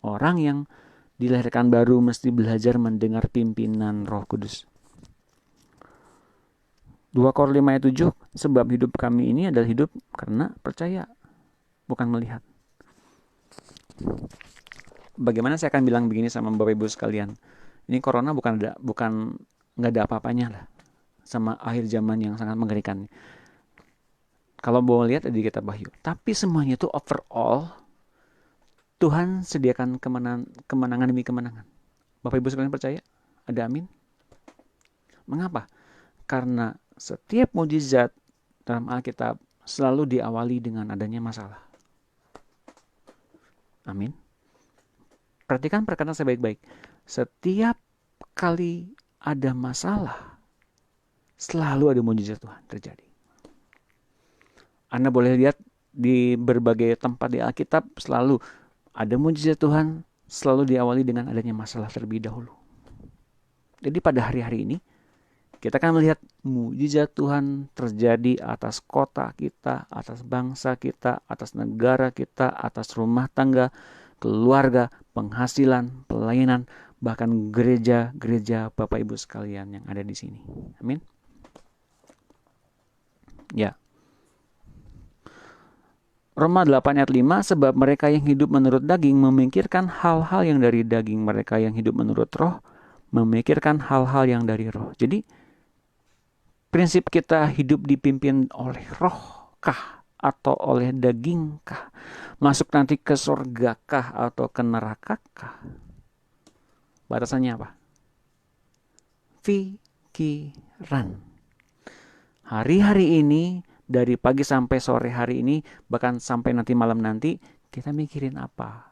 orang yang dilahirkan baru mesti belajar mendengar pimpinan Roh Kudus. 2 Korintus 5 ayat 7, sebab hidup kami ini adalah hidup karena percaya, bukan melihat. Bagaimana saya akan bilang begini sama Bapak Ibu sekalian? Ini corona bukan nggak ada apa-apanya lah sama akhir zaman yang sangat mengerikan. Kalau mau lihat di kitab Wahyu, tapi semuanya itu overall Tuhan sediakan kemenangan demi kemenangan. Bapak Ibu sekalian percaya? Ada amin? Mengapa? Karena setiap mujizat dalam Alkitab selalu diawali dengan adanya masalah. Amin. Perhatikan perkataan saya baik-baik. Setiap kali ada masalah, selalu ada mujizat Tuhan terjadi. Anda boleh lihat di berbagai tempat di Alkitab selalu ada mujizat Tuhan, selalu diawali dengan adanya masalah terlebih dahulu. Jadi pada hari-hari ini, kita akan melihat mujizat Tuhan terjadi atas kota kita, atas bangsa kita, atas negara kita, atas rumah tangga, keluarga, penghasilan, pelayanan, bahkan gereja-gereja Bapak Ibu sekalian yang ada di sini. Amin. Ya. Roma 8 ayat 5, sebab mereka yang hidup menurut daging memikirkan hal-hal yang dari daging, mereka yang hidup menurut roh memikirkan hal-hal yang dari roh. Jadi prinsip kita hidup dipimpin oleh roh kah atau oleh daging kah? Masuk nanti ke surga kah atau ke neraka kah? Batasannya apa? Pikiran. hari-hari ini, dari pagi sampai sore hari ini, bahkan sampai nanti malam nanti, kita mikirin apa?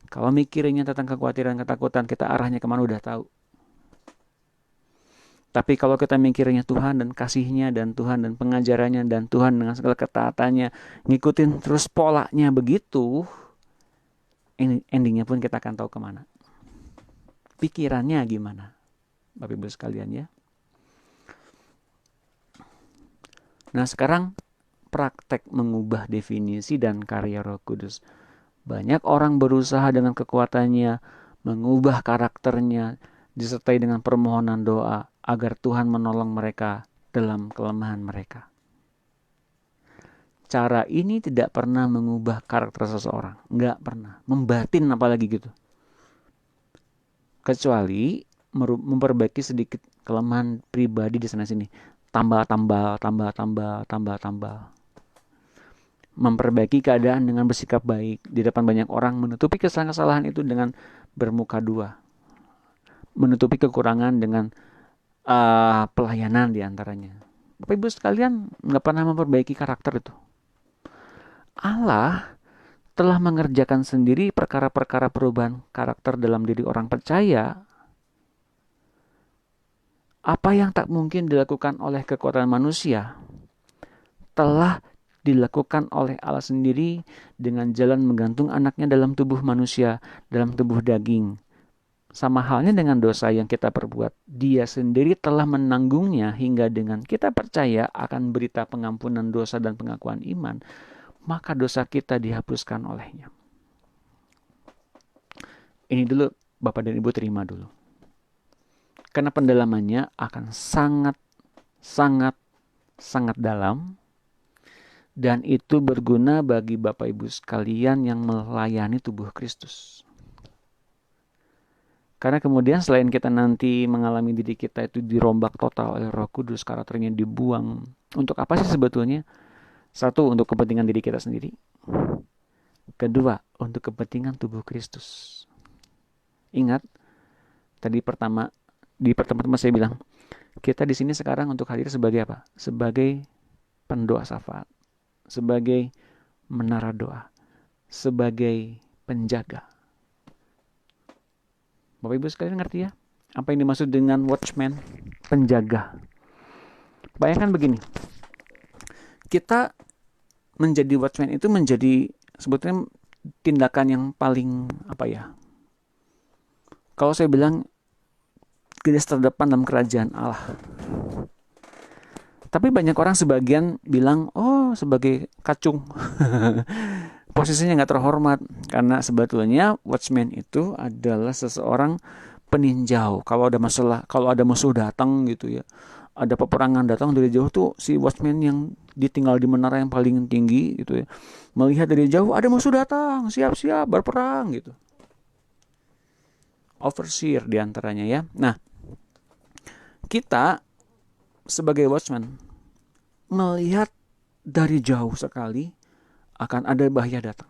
Kalau mikirinnya tentang kekhawatiran, ketakutan, kita arahnya kemana udah tahu. Tapi kalau kita mikirnya Tuhan dan kasihnya dan Tuhan dan pengajarannya dan Tuhan dengan segala ketaatannya, ngikutin terus polanya begitu, endingnya pun kita akan tahu kemana. Pikirannya gimana? Bapak Ibu sekalian ya. Nah sekarang praktek mengubah definisi dan karya Roh Kudus. Banyak orang berusaha dengan kekuatannya mengubah karakternya disertai dengan permohonan doa agar Tuhan menolong mereka dalam kelemahan mereka. Cara ini tidak pernah mengubah karakter seseorang, nggak pernah, membatin apalagi gitu. Kecuali memperbaiki sedikit kelemahan pribadi di sana-sini. Tambal. Memperbaiki keadaan dengan bersikap baik di depan banyak orang, menutupi kesalahan-kesalahan itu dengan bermuka dua. Menutupi kekurangan dengan pelayanan diantaranya. Bapak Ibu sekalian, nggak pernah memperbaiki karakter itu. Allah telah mengerjakan sendiri perkara-perkara perubahan karakter dalam diri orang percaya. Apa yang tak mungkin dilakukan oleh kekuatan manusia telah dilakukan oleh Allah sendiri dengan jalan menggantung anaknya dalam tubuh manusia, dalam tubuh daging. Sama halnya dengan dosa yang kita perbuat, Dia sendiri telah menanggungnya hingga dengan kita percaya akan berita pengampunan dosa dan pengakuan iman, maka dosa kita dihapuskan olehnya. Ini dulu Bapak dan Ibu terima dulu. Karena pendalamannya akan sangat dalam. Dan itu berguna bagi Bapak Ibu sekalian yang melayani tubuh Kristus. Karena kemudian selain kita nanti mengalami diri kita itu dirombak total oleh Roh Kudus, karakternya dibuang. Untuk apa sih sebetulnya? Satu, untuk kepentingan diri kita sendiri. Kedua, untuk kepentingan tubuh Kristus. Ingat, tadi di pertama saya bilang, kita di sini sekarang untuk hadir sebagai apa? Sebagai pendoa syafaat, sebagai menara doa, sebagai penjaga. Bapak Ibu sekalian ngerti ya? Apa yang dimaksud dengan watchman? Penjaga. Bayangkan begini, kita menjadi watchman itu menjadi sebetulnya tindakan yang paling kalau saya bilang garis terdepan dalam kerajaan Allah. Tapi banyak orang sebagian bilang, sebagai kacung. Posisinya nggak terhormat. Karena sebetulnya watchman itu adalah seseorang peninjau. Kalau ada musuh datang gitu ya, ada peperangan datang dari jauh tuh, si watchman yang ditinggal di menara yang paling tinggi gitu ya, melihat dari jauh ada musuh datang, siap-siap berperang gitu. Overseer diantaranya ya. Nah, kita sebagai watchman melihat dari jauh sekali akan ada bahaya datang.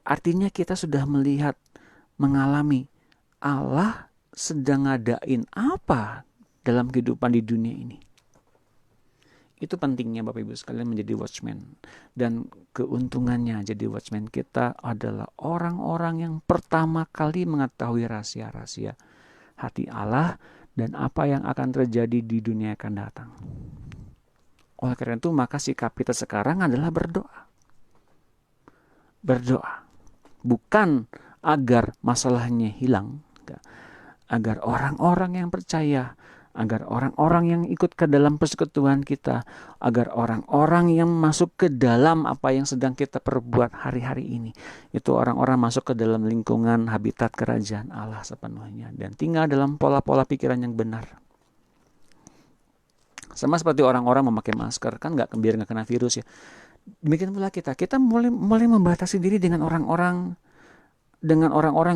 Artinya kita sudah melihat, mengalami Allah sedang ngadain apa dalam kehidupan di dunia ini. Itu pentingnya Bapak Ibu sekalian menjadi watchman. Dan keuntungannya jadi watchman kita adalah orang-orang yang pertama kali mengetahui rahasia-rahasia hati Allah dan apa yang akan terjadi di dunia akan datang. Oleh karena itu maka sikap kita sekarang adalah berdoa. Berdoa. Bukan agar masalahnya hilang. Agar orang-orang yang percaya, agar orang-orang yang ikut ke dalam persekutuan kita, agar orang-orang yang masuk ke dalam apa yang sedang kita perbuat hari-hari ini, itu orang-orang masuk ke dalam lingkungan habitat kerajaan Allah sepenuhnya dan tinggal dalam pola-pola pikiran yang benar. Sama seperti orang-orang memakai masker, kan biar nggak kena virus ya. Demikian pula kita mulai membatasi diri dengan orang-orang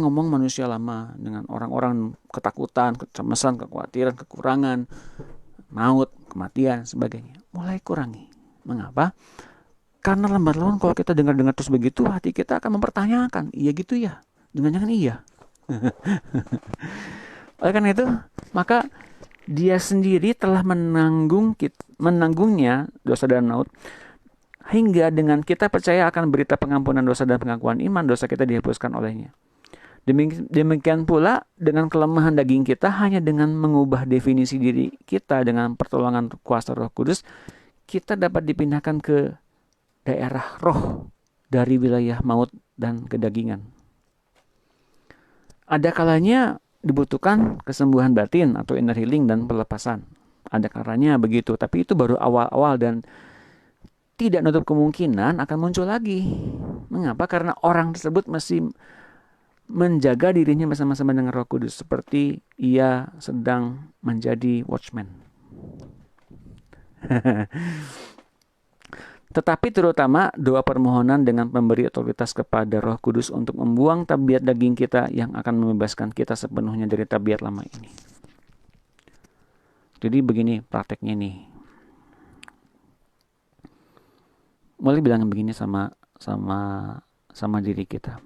ngomong manusia lama, dengan orang-orang ketakutan, kecemasan, kekhawatiran, kekurangan, maut, kematian, sebagainya. Mulai kurangi. Mengapa? Karena lambat laun kalau kita dengar-dengar terus begitu, hati kita akan mempertanyakan, iya gitu ya? Jangan-jangan iya. Oleh karena itu, maka Dia sendiri telah menanggungnya, dosa dan maut, hingga dengan kita percaya akan berita pengampunan dosa dan pengakuan iman, dosa kita dihapuskan olehnya. Demikian pula dengan kelemahan daging kita, hanya dengan mengubah definisi diri kita dengan pertolongan kuasa Roh Kudus, kita dapat dipindahkan ke daerah roh dari wilayah maut dan kedagingan. Ada kalanya dibutuhkan kesembuhan batin atau inner healing dan pelepasan. Ada kalanya begitu, tapi itu baru awal-awal dan tidak nutup kemungkinan akan muncul lagi. Mengapa? Karena orang tersebut masih menjaga dirinya bersama-sama dengan Roh Kudus, seperti ia sedang menjadi watchman. Tetapi terutama doa permohonan dengan memberi otoritas kepada Roh Kudus untuk membuang tabiat daging kita yang akan membebaskan kita sepenuhnya dari tabiat lama ini. Jadi begini prakteknya nih. Mulai bilang begini sama diri kita.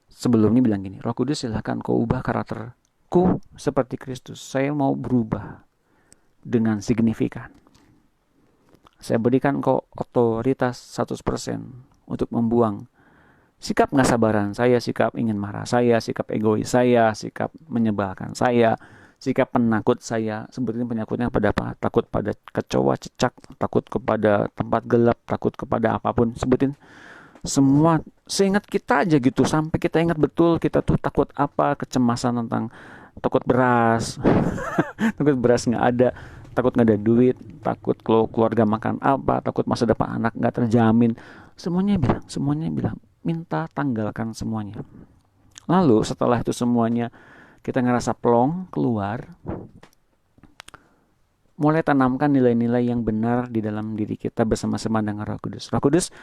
Sebelumnya bilang gini, Roh Kudus silahkan kau ubah karakterku seperti Kristus. Saya mau berubah dengan signifikan. Saya berikan kau otoritas 100% untuk membuang sikap gak sabaran saya, sikap ingin marah saya, sikap egois saya, sikap menyebalkan saya, sikap penakut saya. Sebutin penyakitnya pada apa? Takut pada kecoa, cicak, takut kepada tempat gelap, takut kepada apapun. Sebutin semua, seingat kita aja gitu, sampai kita ingat betul kita tuh takut apa, kecemasan tentang takut beras takut beras nggak ada, takut nggak ada duit, takut kalau keluarga makan apa, takut masa depan anak nggak terjamin. Semuanya bilang minta tanggalkan semuanya. Lalu setelah itu semuanya kita ngerasa plong keluar, mulai tanamkan nilai-nilai yang benar di dalam diri kita bersama-sama dengan Roh Kudus. Roh Kudus,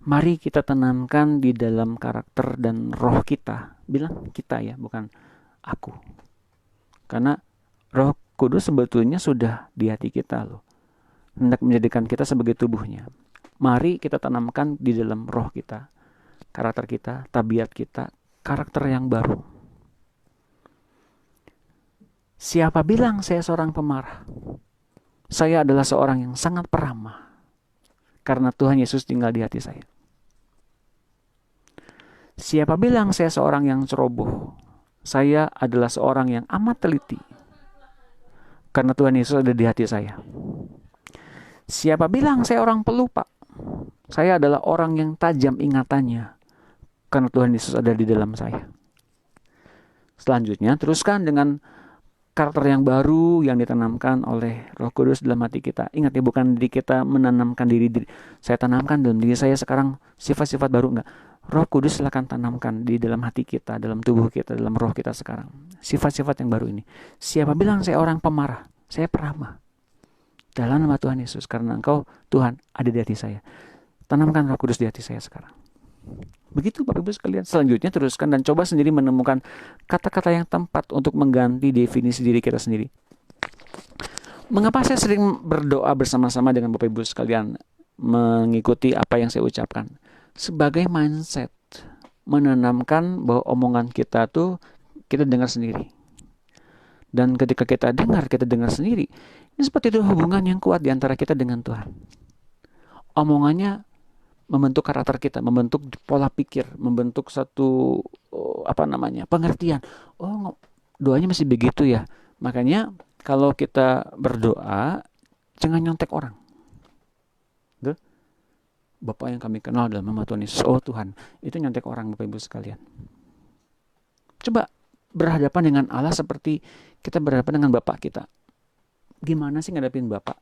mari kita tanamkan di dalam karakter dan roh kita. Bilang kita ya, bukan aku. Karena Roh Kudus sebetulnya sudah di hati kita loh. Hendak menjadikan kita sebagai tubuhnya. Mari kita tanamkan di dalam roh kita, karakter kita, tabiat kita, karakter yang baru. Siapa bilang saya seorang pemarah? Saya adalah seorang yang sangat peramah. Karena Tuhan Yesus tinggal di hati saya. Siapa bilang saya seorang yang ceroboh? Saya adalah seorang yang amat teliti. Karena Tuhan Yesus ada di hati saya. Siapa bilang saya orang pelupa? Saya adalah orang yang tajam ingatannya. Karena Tuhan Yesus ada di dalam saya. Selanjutnya, teruskan dengan karakter yang baru yang ditanamkan oleh Roh Kudus dalam hati kita. Ingat ya, bukan diri kita menanamkan diri. Saya tanamkan dalam diri saya sekarang sifat-sifat baru, enggak. Roh Kudus silakan tanamkan di dalam hati kita, dalam tubuh kita, dalam roh kita sekarang. Sifat-sifat yang baru ini. Siapa bilang saya orang pemarah? Saya peramah. Dalam nama Tuhan Yesus, karena Engkau Tuhan ada di hati saya. Tanamkan Roh Kudus di hati saya sekarang. Begitu Bapak Ibu sekalian. Selanjutnya teruskan dan coba sendiri menemukan kata-kata yang tepat untuk mengganti definisi diri kita sendiri. Mengapa saya sering berdoa bersama-sama dengan Bapak Ibu sekalian, mengikuti apa yang saya ucapkan? Sebagai mindset, menanamkan bahwa omongan kita tuh kita dengar sendiri. Dan ketika kita dengar sendiri. Ini seperti itu hubungan yang kuat di antara kita dengan Tuhan. Omongannya membentuk karakter kita, membentuk pola pikir, membentuk satu pengertian. Oh, doanya masih begitu ya. Makanya kalau kita berdoa jangan nyontek orang. Tuh. Bapak yang kami kenal dalam nama Tuhan Yesus. Oh Tuhan, itu nyontek orang Bapak Ibu sekalian. Coba berhadapan dengan Allah seperti kita berhadapan dengan Bapak kita. Gimana sih ngadepin Bapak?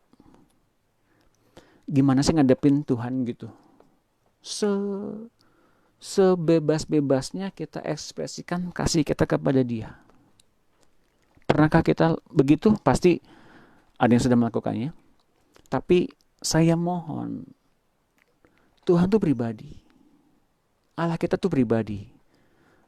Gimana sih ngadepin Tuhan gitu? Sebebas-bebasnya kita ekspresikan kasih kita kepada Dia. Pernahkah kita begitu? Pasti ada yang sudah melakukannya. Tapi saya mohon, Tuhan itu pribadi. Allah kita itu pribadi.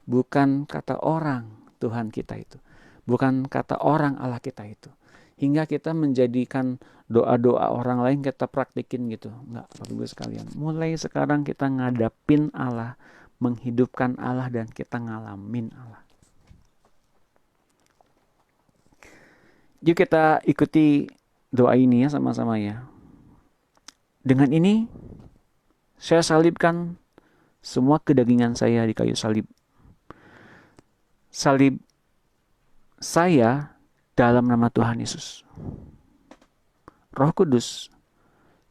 Bukan kata orang Tuhan kita itu. Bukan kata orang Allah kita itu. Hingga kita menjadikan doa-doa orang lain kita praktikin gitu. Enggak, Bapak Ibu sekalian. Mulai sekarang kita ngadapin Allah, menghidupkan Allah, dan kita ngalamin Allah. Yuk kita ikuti doa ini ya sama-sama ya. Dengan ini saya salibkan semua kedagingan saya di kayu salib. Salib saya dalam nama Tuhan Yesus. Roh Kudus,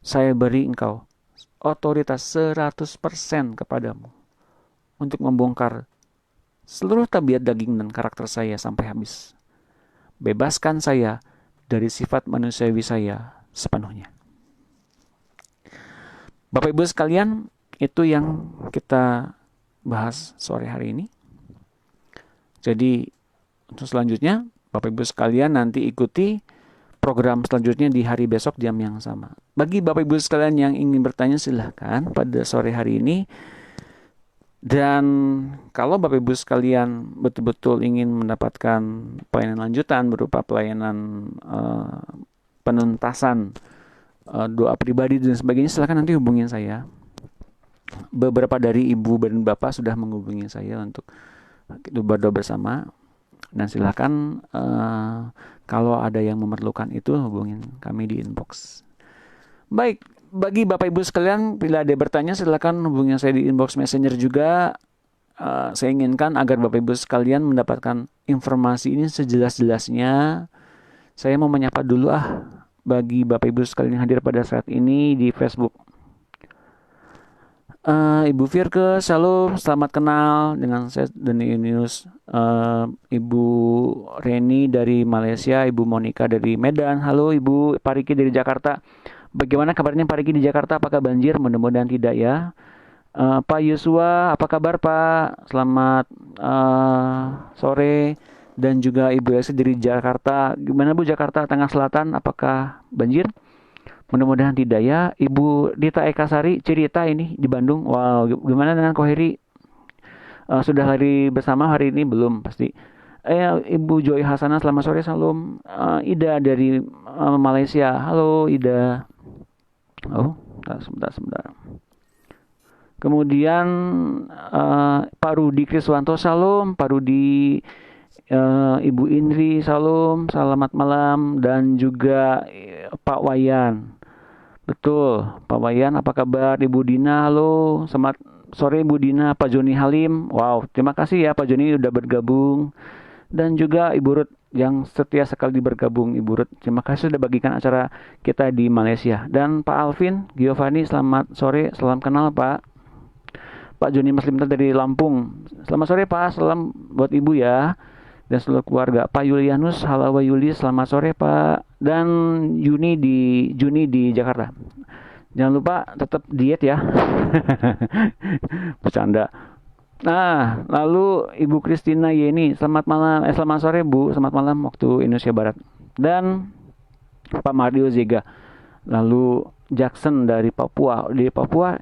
saya beri engkau otoritas 100% kepadamu untuk membongkar seluruh tabiat daging dan karakter saya sampai habis. Bebaskan saya dari sifat manusiawi saya sepenuhnya. Bapak Ibu sekalian, itu yang kita bahas sore hari ini. Jadi untuk selanjutnya, Bapak Ibu sekalian nanti ikuti program selanjutnya di hari besok jam yang sama. Bagi Bapak Ibu sekalian yang ingin bertanya silahkan pada sore hari ini. Dan kalau Bapak Ibu sekalian betul-betul ingin mendapatkan pelayanan lanjutan berupa pelayanan penuntasan doa pribadi dan sebagainya, silakan nanti hubungin saya. Beberapa dari ibu dan bapak sudah menghubungi saya untuk berdoa bersama. Dan silakan kalau ada yang memerlukan itu hubungin kami di inbox. Baik, bagi Bapak Ibu sekalian, bila ada bertanya silakan hubungi saya di inbox messenger juga. Saya inginkan agar Bapak Ibu sekalian mendapatkan informasi ini sejelas-jelasnya. Saya mau menyapa dulu bagi Bapak Ibu sekalian yang hadir pada saat ini di Facebook. Ibu Firke, shalom, selamat kenal dengan saya Dani Yunius. Ibu Reni dari Malaysia, Ibu Monica dari Medan, halo Ibu Pariki dari Jakarta. Bagaimana kabarnya Pak Riki di Jakarta? Apakah banjir? Mudah-mudahan tidak ya. Pak Yosua, apa kabar Pak? Selamat sore. Dan juga Ibu Elsie dari Jakarta. Gimana Bu Jakarta Tengah Selatan? Apakah banjir? Mudah-mudahan tidak ya. Ibu Dita Ekasari, cerita ini di Bandung. Wow, gimana dengan Koheri? Sudah lari bersama hari ini? Belum pasti. Ibu Joy Hasana, selamat sore, salam. Ida dari Malaysia, halo Ida. Oh, sebentar. Kemudian Pak Rudi Kriswanto, salam. Pak Rudi, Ibu Indri, salam. Selamat malam. Dan juga Pak Wayan. Betul, Pak Wayan, apa kabar? Ibu Dina, halo. Selamat sore Ibu Dina. Pak Joni Halim, wow, terima kasih ya Pak Joni udah bergabung. Dan juga Ibu Ruth yang setia sekali bergabung. Ibu Ruth, terima kasih sudah bagikan acara kita di Malaysia. Dan Pak Alvin Giovanni, selamat sore, salam kenal Pak. Pak Joni Mas Limta dari Lampung, selamat sore Pak, salam buat Ibu ya dan seluruh keluarga. Pak Yulianus, halawa Yuli, selamat sore Pak. Dan Juni di Jakarta. Jangan lupa tetap diet ya. Bercanda. Nah, lalu Ibu Kristina Yeni, selamat malam, selamat sore Bu, selamat malam waktu Indonesia Barat. Dan Pak Mario Zega. Lalu Jackson dari Papua,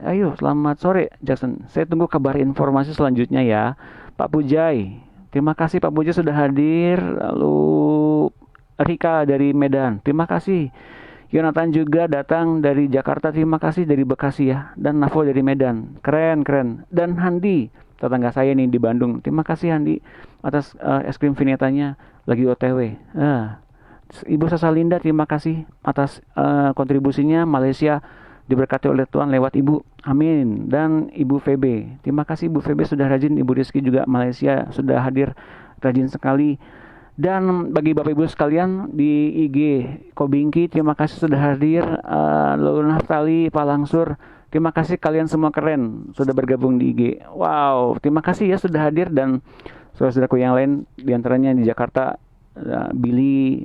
ayo selamat sore Jackson. Saya tunggu kabar informasi selanjutnya ya. Pak Pujai, terima kasih Pak Pujai sudah hadir. Lalu Rika dari Medan, terima kasih. Yonatan juga datang dari Jakarta, terima kasih dari Bekasi ya. Dan Navo dari Medan, keren. Dan Handi, tetangga saya nih di Bandung, terima kasih Handi atas es krim vinetanya lagi OTW. Ibu Sasalinda, terima kasih atas kontribusinya. Malaysia diberkati oleh Tuhan lewat Ibu, amin. Dan Ibu Febe, terima kasih Ibu Febe sudah rajin. Ibu Rizky juga Malaysia sudah hadir rajin sekali. Dan bagi Bapak Ibu sekalian di IG Kobingki, terima kasih sudah hadir. Lalu Naftali, Pak Langsur, terima kasih kalian semua keren sudah bergabung di IG. Wow, terima kasih ya sudah hadir. Dan saudara-saudaraku yang lain diantaranya di Jakarta, Billy,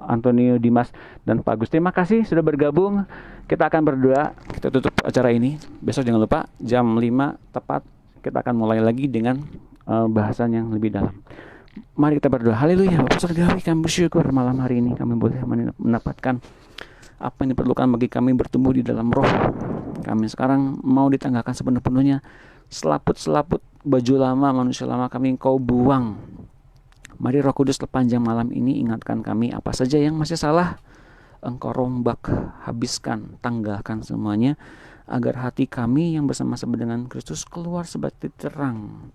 Antonio, Dimas, dan Pak Agus, terima kasih sudah bergabung. Kita akan berdoa, kita tutup acara ini. Besok jangan lupa jam 5 tepat kita akan mulai lagi dengan bahasan yang lebih dalam. Mari kita berdoa. Haleluya. Bapa Surgawi, kami bersyukur malam hari ini kami boleh mendapatkan apa yang diperlukan bagi kami bertumbuh di dalam roh. Kami sekarang mau ditanggalkan sepenuh-penuhnya selaput-selaput baju lama, manusia lama kami Engkau buang. Mari Roh Kudus sepanjang malam ini ingatkan kami apa saja yang masih salah. Engkau rombak, habiskan, tanggalkan semuanya agar hati kami yang bersama-sama dengan Kristus keluar seperti terang.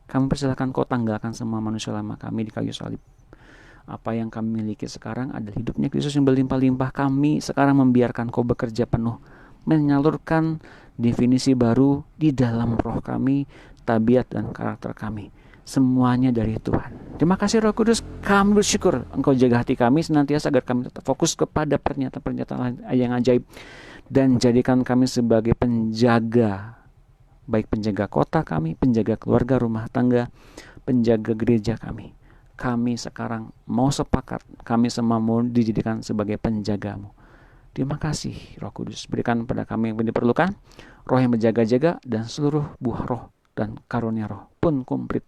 Kami persilakan Kau tanggalkan semua manusia lama kami di kayu salib. Apa yang kami miliki sekarang adalah hidupnya Kristus yang berlimpah-limpah. Kami sekarang membiarkan Kau bekerja penuh, menyalurkan definisi baru di dalam roh kami, tabiat dan karakter kami. Semuanya dari Tuhan. Terima kasih Roh Kudus, kami bersyukur Engkau jaga hati kami senantiasa agar kami tetap fokus kepada pernyataan-pernyataan yang ajaib, dan jadikan kami sebagai penjaga, baik penjaga kota kami, penjaga keluarga rumah tangga, penjaga gereja kami. Kami sekarang mau sepakat, kami semua mau dijadikan sebagai penjagamu. Terima kasih Roh Kudus, berikan pada kami yang diperlukan, roh yang menjaga-jaga, dan seluruh buah roh dan karunia roh pun komplit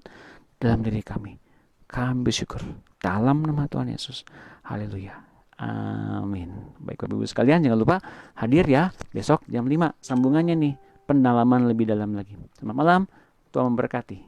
dalam diri kami. Kami bersyukur dalam nama Tuhan Yesus. Haleluya. Amin. Baik Bapak Ibu sekalian, jangan lupa hadir ya besok jam 5. Sambungannya nih, pendalaman lebih dalam lagi. Selamat malam, Tuhan memberkati.